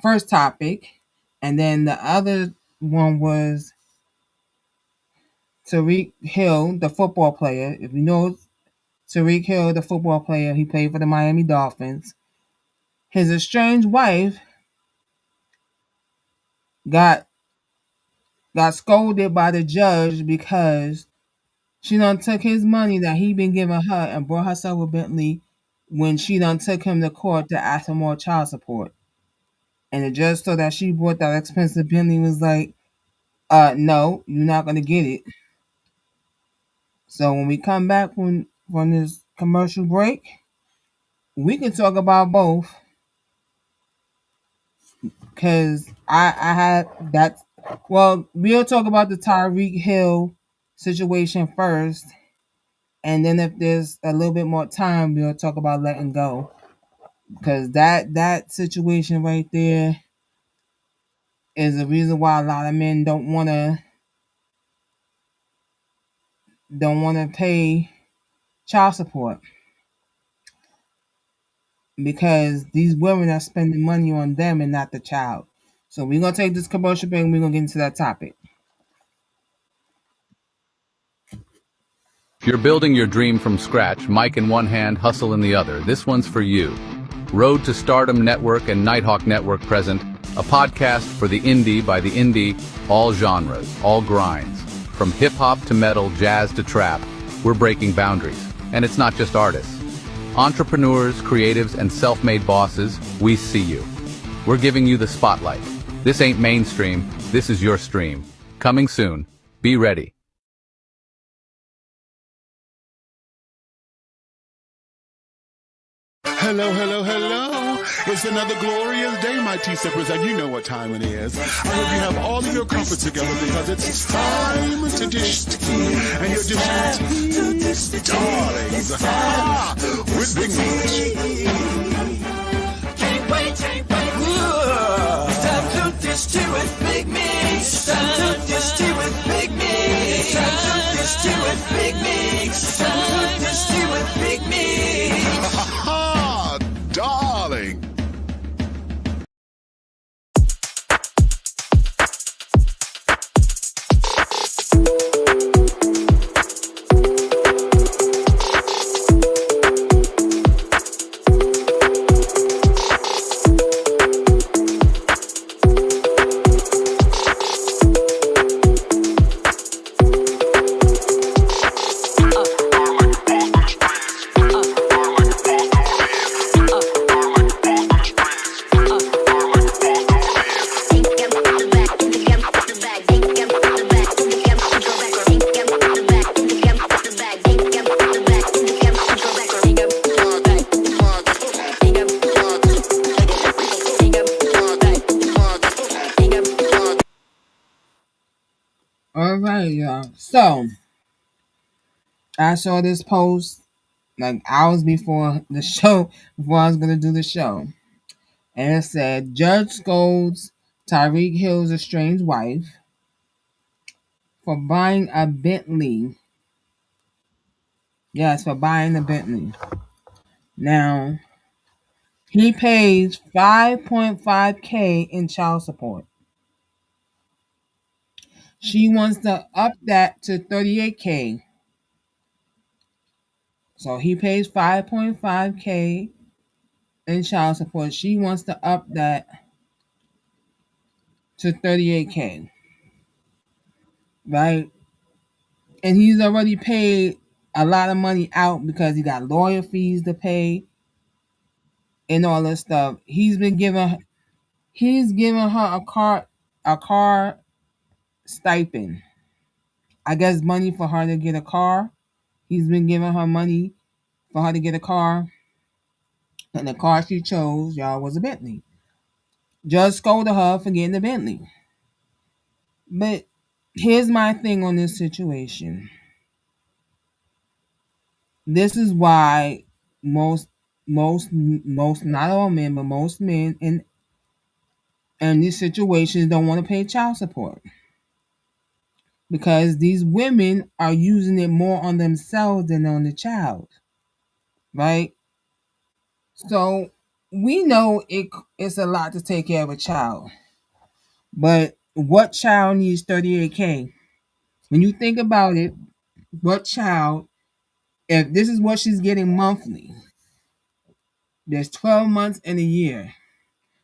first topic, and then the other one was Tyreek Hill, the football player. If you know Tyreek Hill, the football player, he played for the Miami Dolphins. His estranged wife got scolded by the judge because she done took his money that he been giving her and bought herself a Bentley when she done took him to court to ask for more child support. And the judge saw that she bought that expensive Bentley was like, no, you're not gonna get it. So when we come back from this commercial break, we can talk about both. Cause I had that. Well, we'll talk about the Tyreek Hill situation first, and then if there's a little bit more time, we'll talk about letting go. Because that situation right there is the reason why a lot of men don't wanna pay child support, because these women are spending money on them and not the child. So we're gonna take this commercial break and we're gonna get into that topic. If you're building your dream from scratch, mic in one hand, hustle in the other, this one's for you. Road to Stardom Network and Nighthawk Network present a podcast for the indie by the indie, all genres, all grinds. From hip-hop to metal, jazz to trap, we're breaking boundaries. And it's not just artists. Entrepreneurs, creatives, and self-made bosses, we see you. We're giving you the spotlight. This ain't mainstream, this is your stream. Coming soon. Be ready. Hello, hello, hello. It's another glorious day, my tea sippers, and you know what time it is. I hope you have all of your comforts together because it's time to dish tea. And you're dishing tea, darlings. With Big Meat. Can't wait. It's time to dish tea with Big Meat. It's time to dish tea with Big Meat. It's time to dish tea with Big Meat. It's time to dish tea with Big Meat. Darling. right, y'all. So I saw this post like hours before the show, before I was gonna do the show, and it said judge scolds Tyreek Hill's estranged wife for buying a Bentley. Yes, for buying a Bentley. Now he pays 5.5K in child support. She wants to up that to 38K. So he pays 5.5K in child support. She wants to up that to 38K, right? And he's already paid a lot of money out because he got lawyer fees to pay and all this stuff. He's giving her a car stipend. I guess money for her to get a car. He's been giving her money for her to get a car, and the car she chose, y'all, was a Bentley. Judge scolded her for getting the Bentley. But here's my thing on this situation. This is why most not all men, but most men in these situations don't want to pay child support because these women are using it more on themselves than on the child, right? So we know it's a lot to take care of a child, but what child needs 38K? When you think about it, what child, if this is what she's getting monthly, there's 12 months in a year.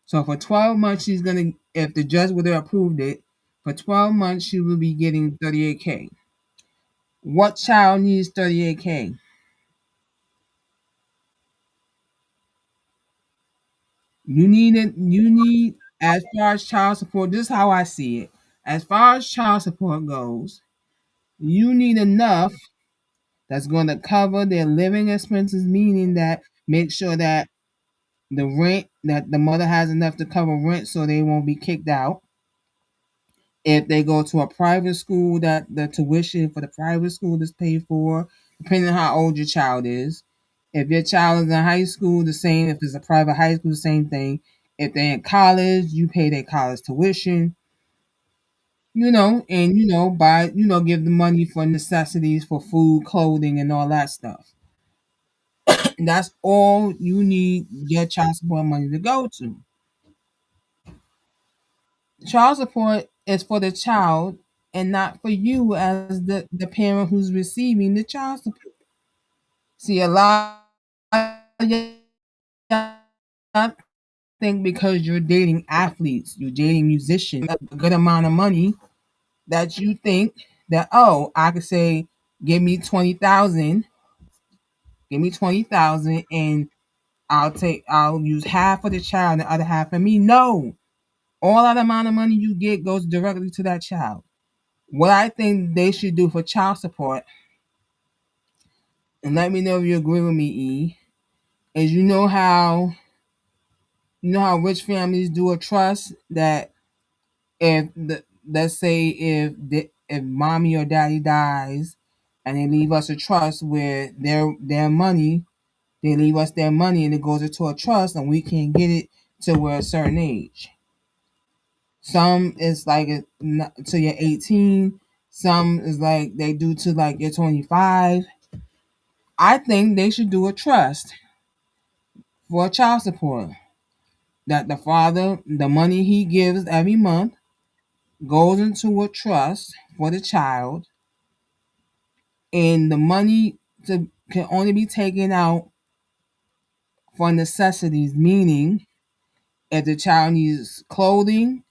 So for 12 months, if the judge would have approved it, for 12 months, she will be getting 38K. What child needs 38K? As far as child support, this is how I see it. As far as child support goes, you need enough that's going to cover their living expenses, meaning that make sure that the mother has enough to cover rent so they won't be kicked out. If they go to a private school, that the tuition for the private school is paid for, depending on how old your child is. If your child is in high school, the same. If it's a private high school, the same thing. If they're in college, you pay their college tuition, and give the money for necessities for food, clothing, and all that stuff. That's all you need your child support money to go to. Child support is for the child and not for you as the parent who's receiving the child support. See, a lot of y'all think because you're dating athletes, you're dating musicians, a good amount of money that you think that, oh, I could say, give me 20,000, and I'll use half for the child and the other half for me. No, all that amount of money you get goes directly to that child. What I think they should do for child support, and let me know if you agree with me, E, is you know how rich families do a trust that let's say if mommy or daddy dies and they leave us a trust where their money, they leave us their money and it goes into a trust and we can get it till we're a certain age. Some is like till you're 18. Some is like they do to like you're 25. I think they should do a trust for child support. That the father, the money he gives every month, goes into a trust for the child, and the money can only be taken out for necessities. Meaning, if the child needs clothing,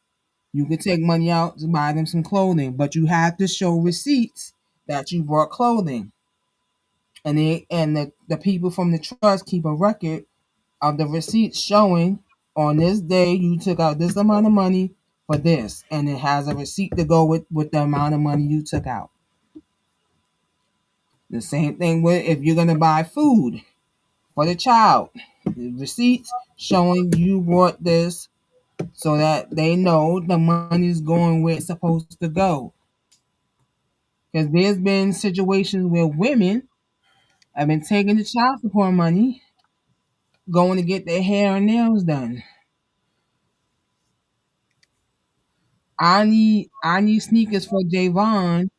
you can take money out to buy them some clothing, but you have to show receipts that you bought clothing. And the people from the trust keep a record of the receipts showing on this day you took out this amount of money for this, and it has a receipt to go with the amount of money you took out. The same thing with if you're gonna buy food for the child, the receipts showing you bought this so that they know the money's going where it's supposed to go. Because there's been situations where women have been taking the child support money, going to get their hair and nails done. I need sneakers for Javon,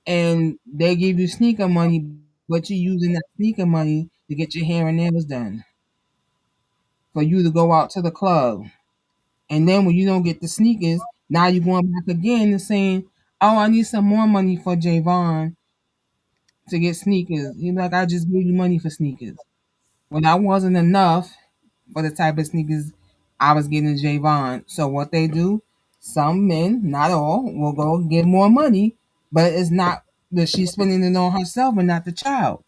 and they give you sneaker money, but you're using that sneaker money to get your hair and nails done for you to go out to the club. And then when you don't get the sneakers, now you're going back again and saying, "Oh, I need some more money for Javon to get sneakers." You're like, "I just gave you money for sneakers." Well, that wasn't enough for the type of sneakers I was getting Javon. So what they do, some men, not all, will go get more money, but it's not that she's spending it on herself and not the child.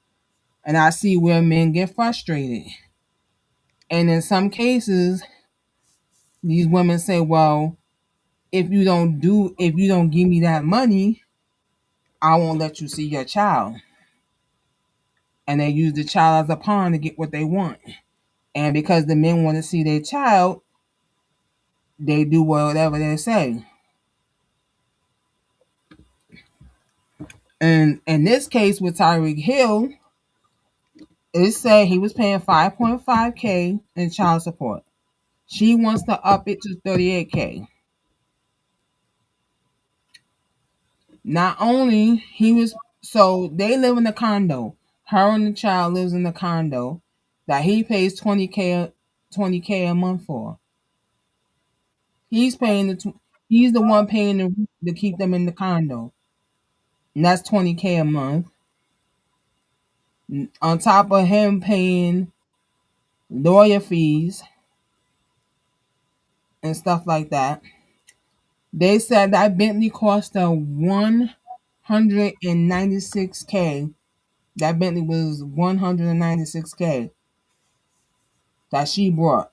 And I see where men get frustrated. And in some cases, these women say, "Well, if you don't give me that money, I won't let you see your child." And they use the child as a pawn to get what they want. And because the men want to see their child, they do whatever they say. And in this case with Tyreek Hill, it said he was paying 5.5K in child support. She wants to up it to 38K. Not only he was so they live in a condo. Her and the child lives in a condo that he pays 20K a month for. He's paying he's the one paying to keep them in the condo. And that's 20K a month. On top of him paying lawyer fees and stuff like that. They said that Bentley cost her 196K. That Bentley was 196K that she brought,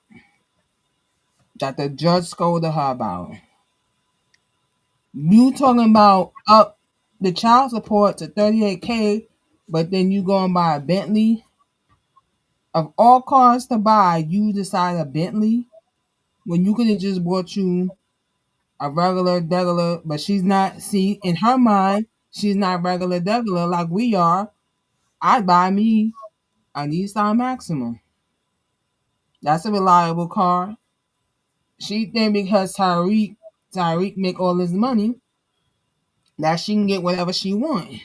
that the judge scolded her about. You talking about up the child support to 38K, but then you go and buy a Bentley? Of all cars to buy, you decide a Bentley when you could have just bought you a regular, but she's not. See, in her mind, she's not regular like we are. I'd buy me a Nissan Maxima. That's a reliable car. She think because Tyreek make all this money that she can get whatever she want.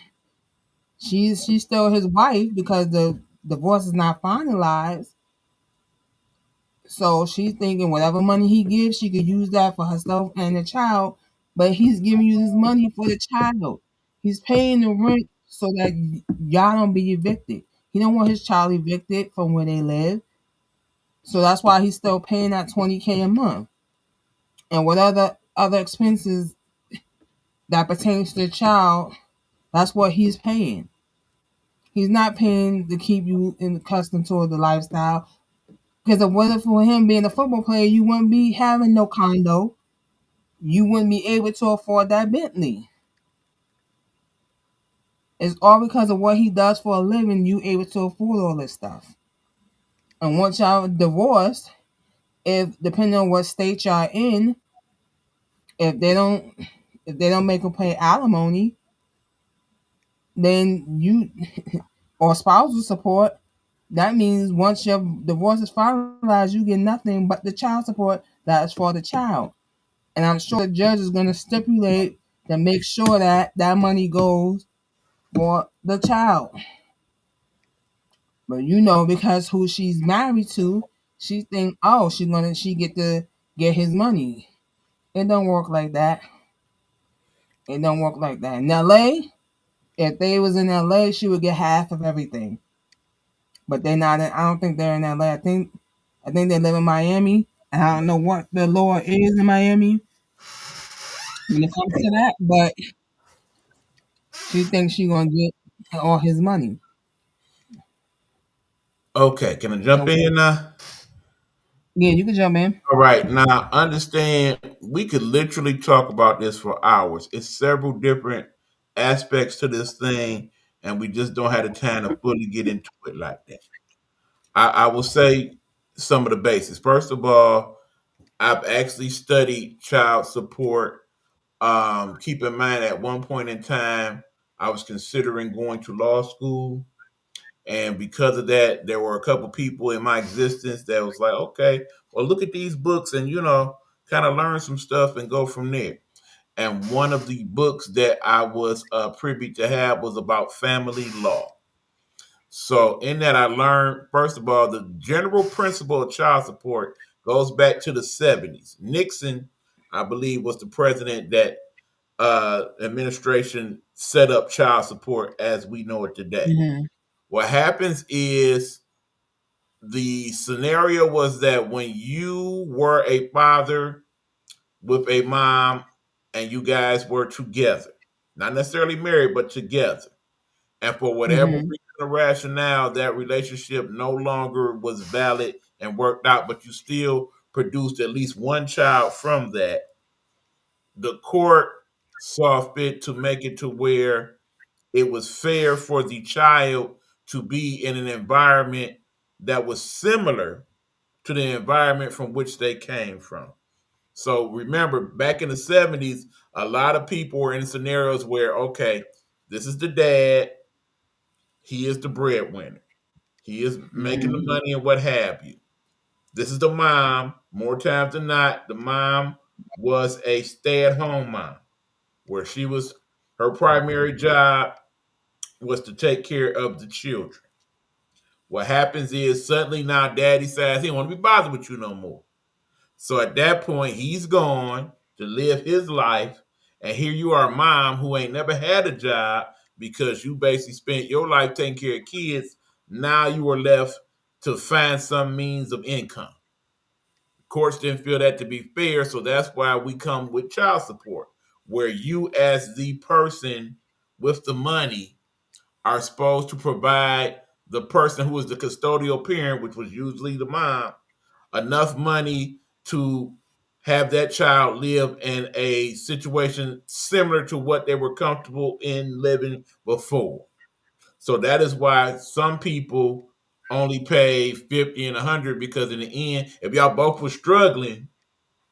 She's still his wife because the divorce is not finalized. So she's thinking whatever money he gives, she could use that for herself and the child. But he's giving you this money for the child. He's paying the rent so that y'all don't be evicted. He don't want his child evicted from where they live. So that's why he's still paying that 20K a month. And what other expenses that pertains to the child, that's what he's paying. He's not paying to keep you in accustomed to the lifestyle. Because if it wasn't for him being a football player, you wouldn't be having no condo. You wouldn't be able to afford that Bentley. It's all because of what he does for a living, you able to afford all this stuff. And once y'all divorced, if depending on what state y'all in, if they don't if they don't make him pay alimony, then you or spousal support, that means once your divorce is finalized, you get nothing but the child support that is for the child. And I'm sure the judge is going to stipulate to make sure that that money goes for the child. But because who she's married to, she think, oh, she get to get his money. It don't work like that. It don't work like that. In LA, if they was in LA, she would get half of everything. But they're not. I don't think they're in LA. I think they live in Miami. And I don't know what the law is in Miami when it comes to that. But she thinks she gonna get all his money. Okay, can I jump in Okay. here now? Yeah, you can jump in. All right, now understand we could literally talk about this for hours. It's several different aspects to this thing, and we just don't have the time to fully get into it like that. I will say some of the basics. First of all, I've actually studied child support Keep in mind, at one point in time, I was considering going to law school. And because of that, there were a couple people in my existence that was like, okay, well, look at these books and, kind of learn some stuff and go from there. And one of the books that I was privy to have was about family law. So in that, I learned, first of all, the general principle of child support goes back to the 70s. Nixon, I believe, was the president that administration set up child support as we know it today. Mhm. What happens is the scenario was that when you were a father with a mom and you guys were together, not necessarily married, but together, and for whatever Mhm. reason or rationale, that relationship no longer was valid and worked out, but you still produced at least one child from that, the court saw fit to make it to where it was fair for the child to be in an environment that was similar to the environment from which they came from. So remember, back in the 70s, a lot of people were in scenarios where, okay, this is the dad, he is the breadwinner, he is making the Mhm. money and what have you. This is the mom, more times than not, the mom was a stay at home mom, where her primary job was to take care of the children. What happens is suddenly now daddy says he don't want to be bothered with you no more. So at that point, he's gone to live his life. And here you are, mom, who ain't never had a job because you basically spent your life taking care of kids. Now you are left to find some means of income. Courts didn't feel that to be fair, so that's why we come with child support, where you, as the person with the money, are supposed to provide the person who is the custodial parent, which was usually the mom, enough money to have that child live in a situation similar to what they were comfortable in living before. So that is why some people only pay 50 and 100 because in the end, if y'all both were struggling,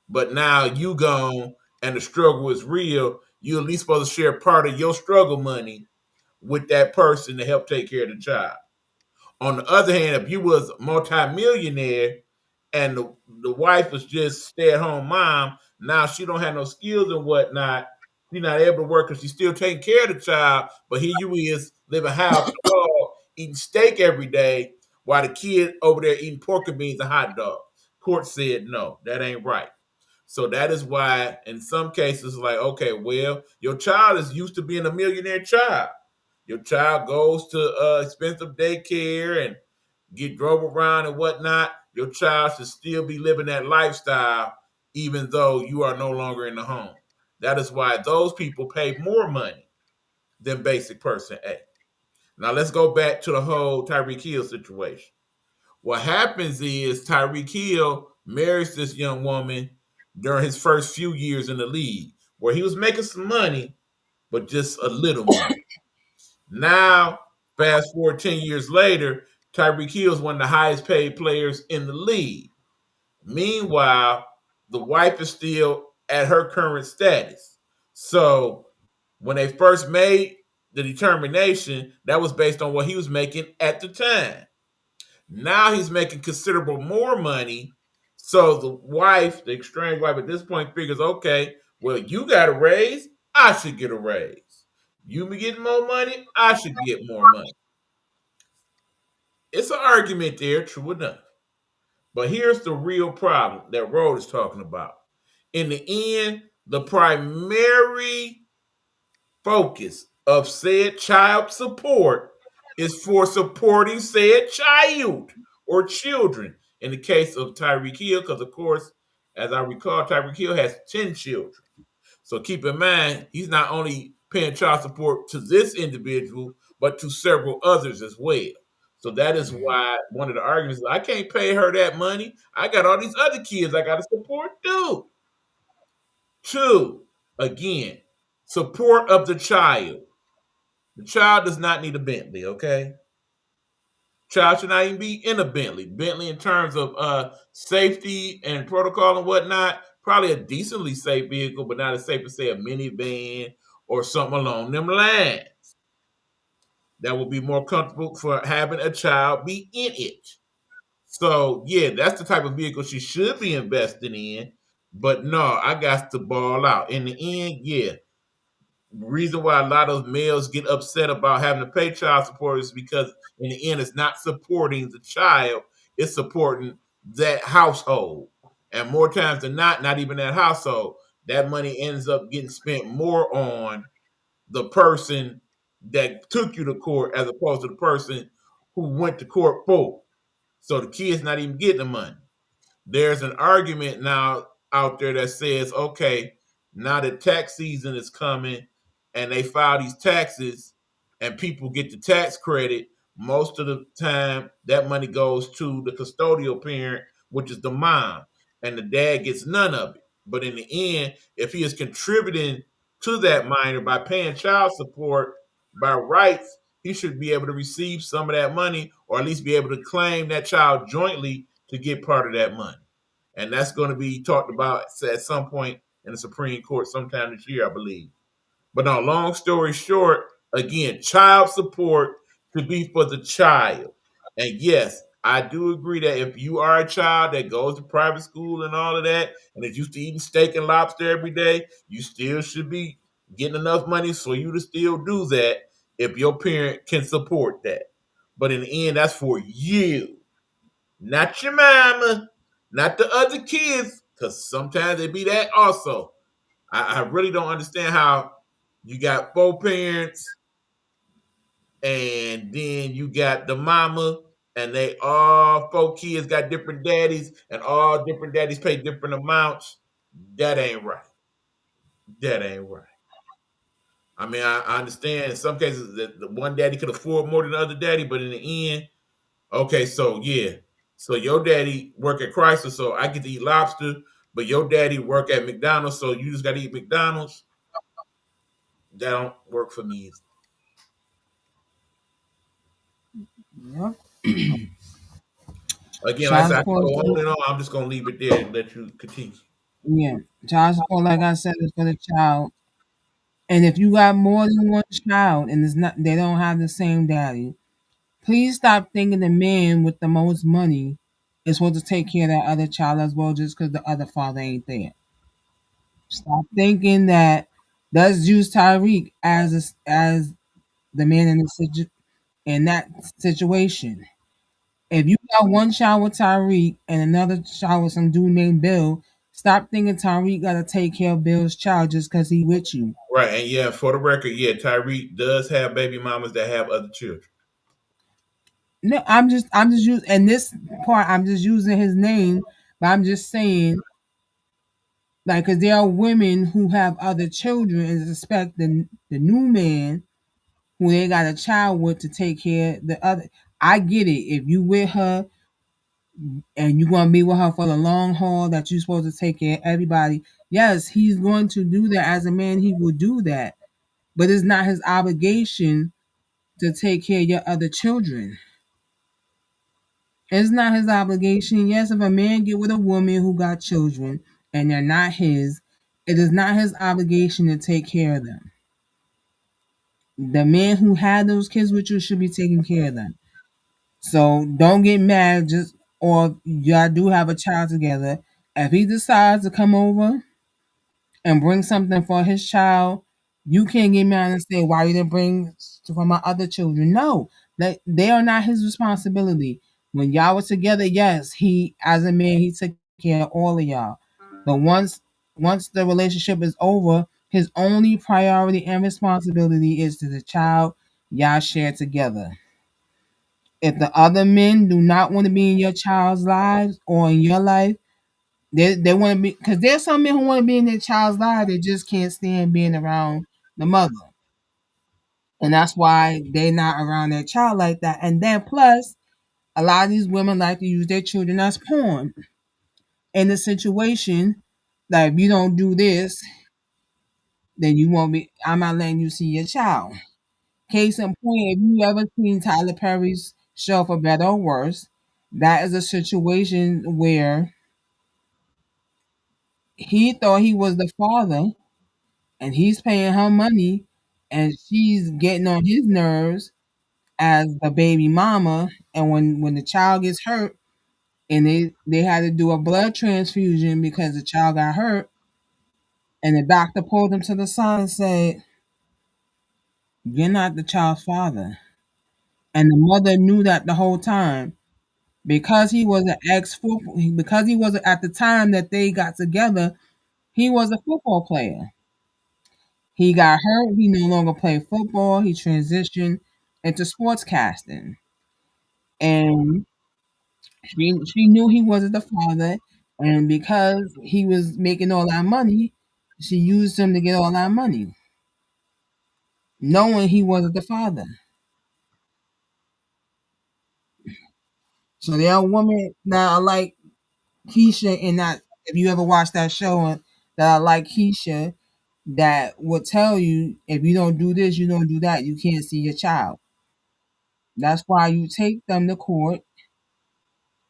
but now you gone and the struggle is real, you at least supposed to share part of your struggle money with that person to help take care of the child. On the other hand, if you was a multimillionaire and the wife was just stay at home mom, now she don't have no skills and whatnot. She's not able to work because she's still taking care of the child. But here you is living high off the hog, eating steak every day, while the kid over there eating pork and beans and hot dogs. Court said no, that ain't right. So that is why, in some cases, like, okay, well, your child is used to being a millionaire child. Your child goes to expensive daycare and get drove around and whatnot. Your child should still be living that lifestyle, even though you are no longer in the home. That is why those people pay more money than basic person A. Now let's go back to the whole Tyreek Hill situation. What happens is Tyreek Hill marries this young woman during his first few years in the league, where he was making some money, but just a little money. Now, fast forward 10 years later, Tyreek Hill is one of the highest paid players in the league. Meanwhile, the wife is still at her current status. So when they first made the determination, that was based on what he was making at the time. Now he's making considerable more money. So the wife, the estranged wife at this point figures, okay, well, you got a raise, I should get a raise. You be getting more money, I should get more money. It's an argument there, true enough. But here's the real problem that Rhoda is talking about. In the end, the primary focus of said child support is for supporting said child or children. In the case of Tyreek Hill, because of course, as I recall, Tyreek Hill has 10 children. So keep in mind, he's not only paying child support to this individual, but to several others as well. So that is why one of the arguments is I can't pay her that money. I got all these other kids I got to support too. Two, again, support of the child. The child does not need a Bentley, okay? Child should not even be in a Bentley. Bentley, in terms of safety and protocol and whatnot, probably a decently safe vehicle, but not as safe as say a minivan or something along them lines. That would be more comfortable for having a child be in it. So yeah, that's the type of vehicle she should be investing in. But no, I got to ball out. In the end, yeah, reason why a lot of males get upset about having to pay child support is because in the end it's not supporting the child, it's supporting that household. And more times than not even that household. That money ends up getting spent more on the person that took you to court as opposed to the person who went to court for. So the kid's not even getting the money. There's an argument now out there that says, okay, now that tax season is coming and they file these taxes and people get the tax credit, most of the time that money goes to the custodial parent, which is the mom, and the dad gets none of it. But in the end, if he is contributing to that minor by paying child support by rights, he should be able to receive some of that money or at least be able to claim that child jointly to get part of that money. And that's going to be talked about at some point in the Supreme Court sometime this year, I believe. But now, long story short, again, child support to be for the child. And yes, I do agree that if you are a child that goes to private school and all of that, and is used to eating steak and lobster every day, you still should be getting enough money for you to still do that if your parent can support that. But in the end, that's for you, not your mama, not the other kids, because sometimes it be that also. I really don't understand how you got four parents and then you got the mama and they all four kids got different daddies and all different daddies pay different amounts. That ain't right. That ain't right. I mean, I understand in some cases that the one daddy could afford more than the other daddy, but in the end, okay, so yeah. So your daddy work at Chrysler, so I get to eat lobster, but your daddy work at McDonald's, so you just gotta eat McDonald's. That don't work for me. Yep. Again, like I Child said, I can support, go on and on. I'm just gonna leave it there and let you continue. yeah. Child support, like I said, is for the child. And if you got more than one child and it's not, they don't have the same daddy, please stop thinking the man with the most money is supposed to take care of that other child as well just because the other father ain't there. Stop thinking that. Let's use Tyreek as the man in that situation. If you got one child with Tyreek and another child with some dude named Bill, stop thinking Tyreek got to take care of Bill's child just because he with you. Right, and yeah, for the record, yeah, Tyreek does have baby mamas that have other children. No, I'm just using in this part. I'm just using his name, but I'm just saying, like, because there are women who have other children and expect the new man who they got a child with to take care of the other. I get it. If you with her and you're gonna be with her for the long haul, that you're supposed to take care of everybody. Yes, he's going to do that as a man. He will do that, but it's not his obligation to take care of your other children. It's not his obligation. Yes, if a man get with a woman who got children and they're not his, it is not his obligation to take care of them. The man who had those kids with you should be taking care of them. So don't get mad just or y'all do have a child together. If he decides to come over and bring something for his child, you can't get mad and say, why you didn't bring for my other children? No, they are not his responsibility. When y'all were together, yes, he as a man he took care of all of y'all. But once the relationship is over, his only priority and responsibility is to the child y'all share together. If the other men do not want to be in your child's lives or in your life, they want to be because there's some men who want to be in their child's life. They just can't stand being around the mother, and that's why they're not around their child like that. And then plus, a lot of these women like to use their children as pawn in the situation. Like if you don't do this, then you won't be. I'm not letting you see your child. Case in point, if you ever seen Tyler Perry's show For Better or Worse, that is a situation where He thought he was the father, and he's paying her money, and she's getting on his nerves as the baby mama. And when the child gets hurt, and they had to do a blood transfusion because the child got hurt, and the doctor pulled him to the side and said, "You're not the child's father." And the mother knew that the whole time because he was an ex football. Because he was at the time that they got together, he was a football player. He got hurt. He no longer played football. He transitioned into sportscasting, and she knew he wasn't the father. And because he was making all that money, she used him to get all that money, knowing he wasn't the father. So there are women that are like Keisha, and that if you ever watch that show, that are like Keisha, that will tell you if you don't do this, you don't do that, you can't see your child. That's why you take them to court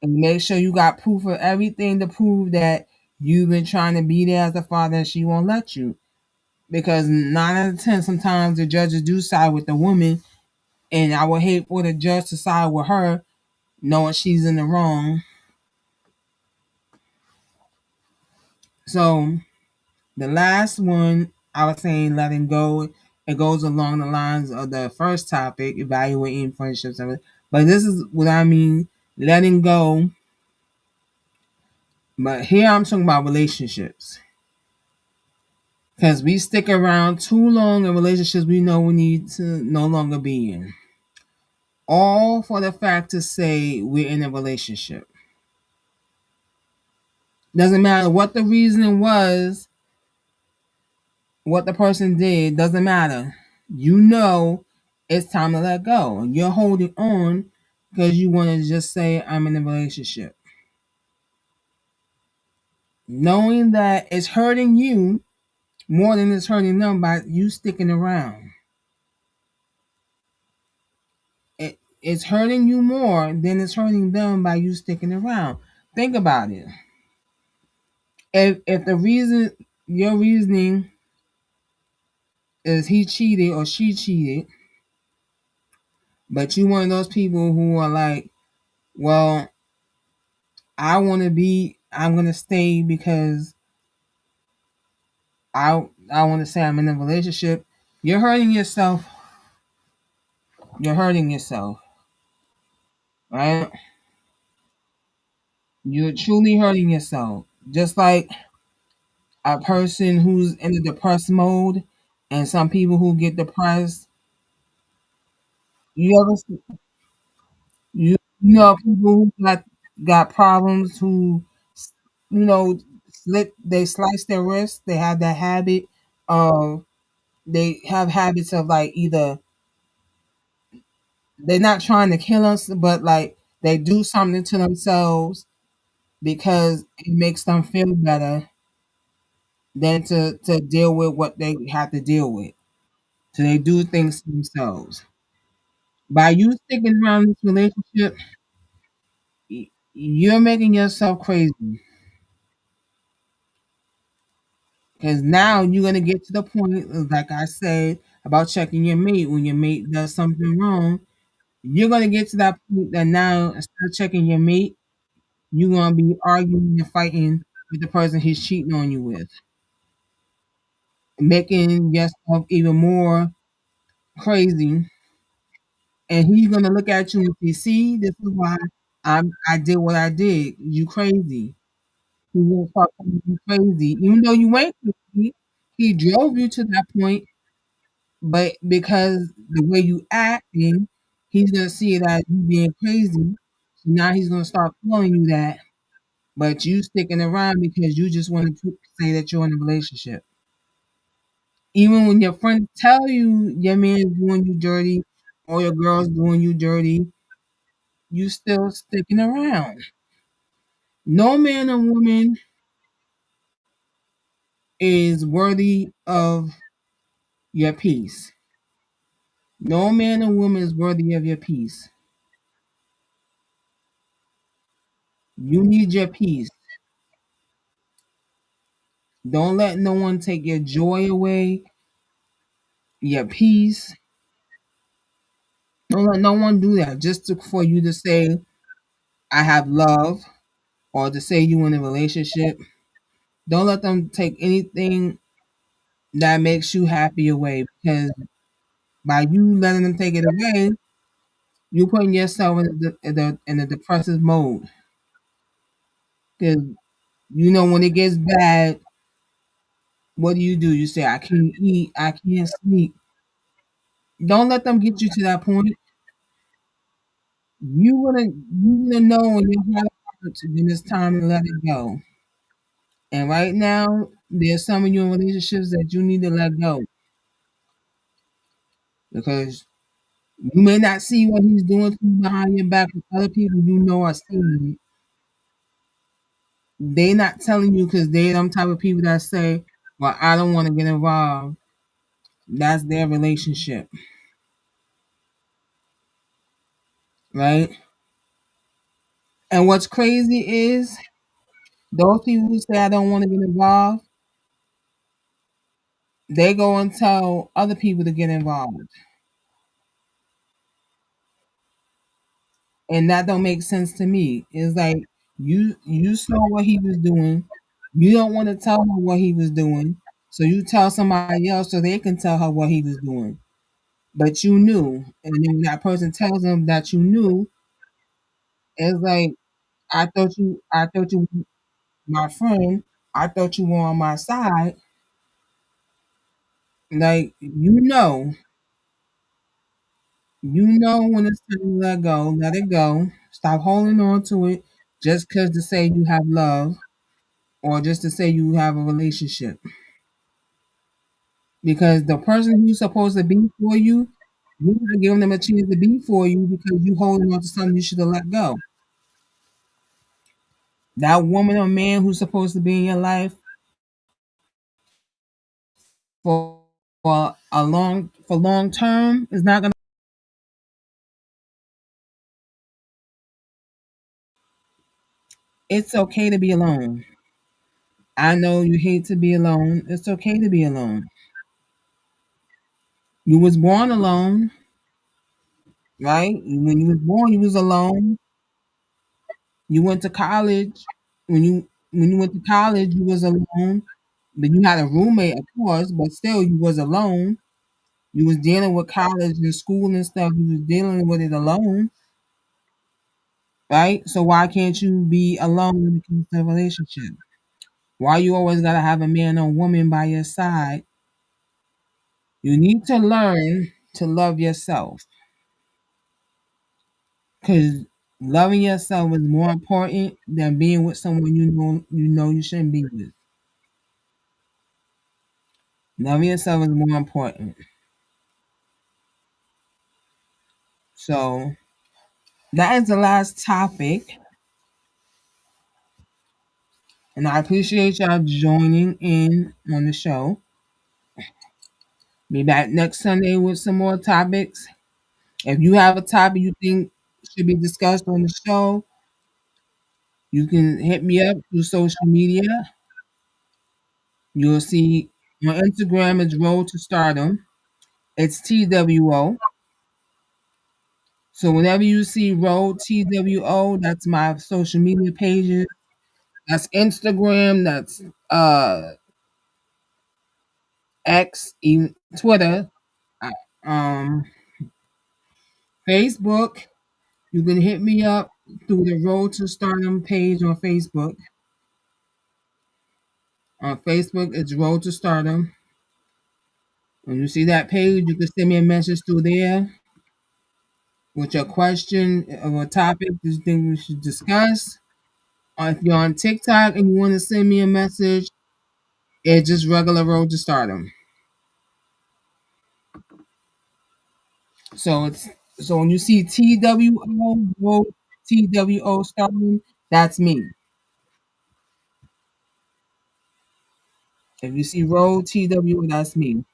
and make sure you got proof of everything to prove that you've been trying to be there as a father and she won't let you. Because 9 out of 10, sometimes the judges do side with the woman, and I would hate for the judge to side with her, knowing she's in the wrong. So the last one, I was saying letting go. It goes along the lines of the first topic, evaluating friendships. But this is what I mean, letting go. But here I'm talking about relationships. Because we stick around too long in relationships we know we need to no longer be in. All for the fact to say we're in a relationship. Doesn't matter what the reason was, what the person did, doesn't matter. You know it's time to let go. You're holding on because you want to just say, I'm in a relationship. Knowing that it's hurting you more than it's hurting them by you sticking around. It's hurting you more than it's hurting them by you sticking around. Think about it. If the reason your reasoning is he cheated or she cheated, but you one of those people who are like, well, I'm gonna stay because I want to say I'm in a relationship. You're hurting yourself. You're hurting yourself, right? You're truly hurting yourself. Just like a person who's in a depressed mode, and some people who get depressed. You ever you know people who got problems who they slice their wrists. They have that habit of they have habits of like either they're not trying to kill us, but like they do something to themselves because it makes them feel better than to deal with what they have to deal with. So they do things to themselves. By you sticking around this relationship, you're making yourself crazy. Because now you're gonna get to the point, like I said, about checking your mate. When your mate does something wrong, you're gonna get to that point that now instead of checking your mate, you're gonna be arguing and fighting with the person he's cheating on you with, making yourself even more crazy. And he's gonna look at you and say, "See, this is why I did what I did. You crazy." He will start calling you crazy, even though you ain't crazy. He drove you to that point, but because the way you acting, he's gonna see it as you being crazy. So now he's gonna start calling you that, but you sticking around because you just want to say that you're in a relationship. Even when your friends tell you your man's doing you dirty or your girl's doing you dirty, you still sticking around. No man or woman is worthy of your peace. No man or woman is worthy of your peace. You need your peace. Don't let no one take your joy away, your peace. Don't let no one do that for you to say, I have love, or to say you in a relationship. Don't let them take anything that makes you happy away, because by you letting them take it away, you're putting yourself in a depressive mode. Because when it gets bad, what do? You say, I can't eat, I can't sleep. Don't let them get you to that point. You wanna know when your heart hurts, then it's time to let it go. And right now, there's some of your relationships that you need to let go, because you may not see what he's doing to you behind your back, but other people are seeing it. They not telling you because they them type of people that say, "Well, I don't want to get involved." That's their relationship, right? And what's crazy is those people who say, "I don't want to get involved," they go and tell other people to get involved, and that don't make sense to me. It's like you saw what he was doing. You don't want to tell her what he was doing, so you tell somebody else so they can tell her what he was doing. But you knew, and then when that person tells them that you knew, it's like, I thought you, my friend, I thought you were on my side. Like, when it's time to let go, let it go. Stop holding on to it just because to say you have love, or just to say you have a relationship. Because the person who's supposed to be for you, you're not giving them a chance to be for you because you holding on to something you should have let go. That woman or man who's supposed to be in your life for for long term is not gonna. It's okay to be alone. I know you hate to be alone. It's okay to be alone. You was born alone, right? When you was born, you was alone. You went to college. When you went to college, you was alone. But you had a roommate, of course, but still you was alone. You was dealing with college and school and stuff. You was dealing with it alone, right? So why can't you be alone when it comes to a relationship? Why you always gotta have a man or woman by your side? You need to learn to love yourself, because loving yourself is more important than being with someone you shouldn't be with. Loving yourself is more important. So that is the last topic, and I appreciate y'all joining in on the show. Be back next Sunday with some more topics. If you have a topic you think should be discussed on the show, you can hit me up through social media. You'll see on Instagram is Road to Stardom. It's TWO. So whenever you see Road TWO, that's my social media pages. That's Instagram. That's X, even Twitter, uh, um, Facebook. You can hit me up through the Road to Stardom page on Facebook. On Facebook, it's Road to Stardom. When you see that page, you can send me a message through there with your question or a topic you think we should discuss. Or if you're on TikTok and you want to send me a message, it's just regular Road to Stardom. So when you see TWO Road TWO Stardom, that's me. If you see Road TWO, that's me.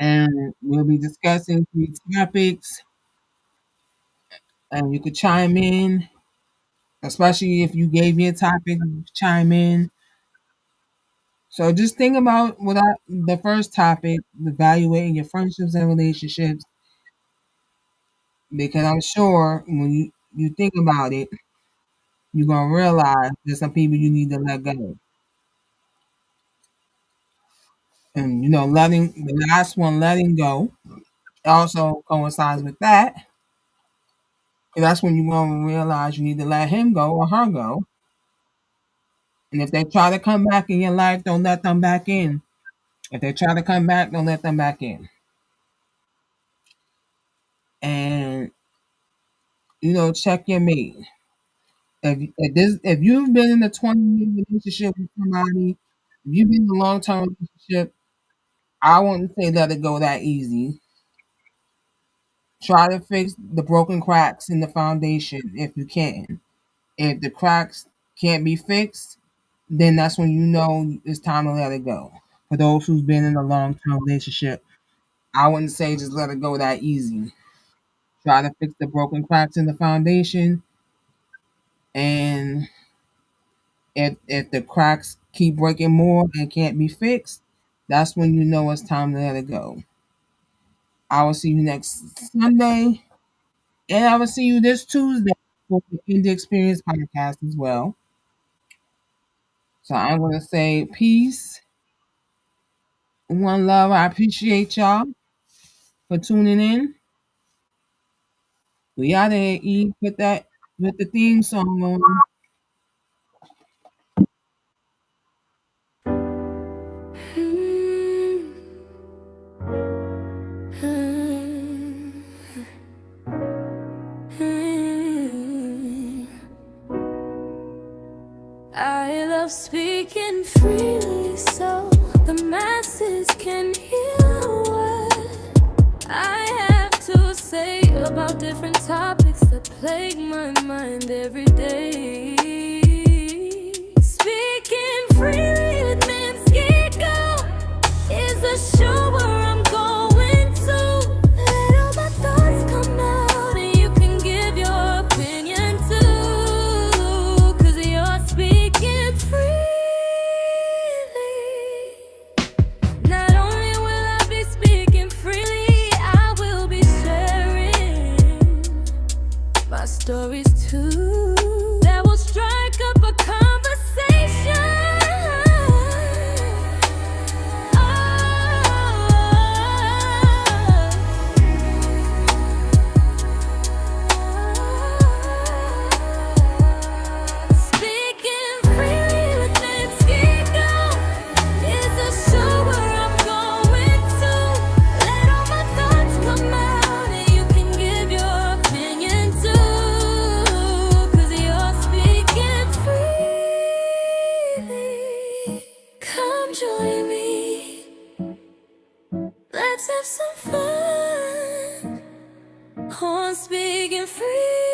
And we'll be discussing 3 topics, and you could chime in, especially if you gave me a topic, chime in. So just think about the first topic, evaluating your friendships and relationships, because I'm sure when you think about it, you're gonna realize there's some people you need to let go. And letting the last one, letting go, also coincides with that. And that's when you're gonna realize you need to let him go or her go. And if they try to come back in your life, don't let them back in. If they try to come back, don't let them back in. And check your mate. If you've been in a 20-year relationship with somebody, if you've been in a long term relationship, I wouldn't say let it go that easy. Try to fix the broken cracks in the foundation if you can. If the cracks can't be fixed, then that's when you know it's time to let it go. For those who's been in a long term relationship, I wouldn't say just let it go that easy. Try to fix the broken cracks in the foundation, and if the cracks keep breaking more and can't be fixed, that's when you know it's time to let it go. I will see you next Sunday, and I will see you this Tuesday for the Indie Experience podcast as well. So I'm gonna say peace, one love. I appreciate y'all for tuning in. We out of here. E, put the theme song on. I love speaking freely so the masses can hear what I have to say about different topics that plague my mind every day. Speaking freely with Msgigo is a show where I'm going to let all my thoughts come out, and you can give your opinion too, 'cause you're speaking freely. Not only will I be speaking freely, I will be sharing my stories too, that will strike up a conversation. Speaking freely with Msgigo is a show where I'm going to let all my thoughts come out, and you can give your opinion too, 'cause you're speaking freely. Come join me, let's have some fun on Speaking Free.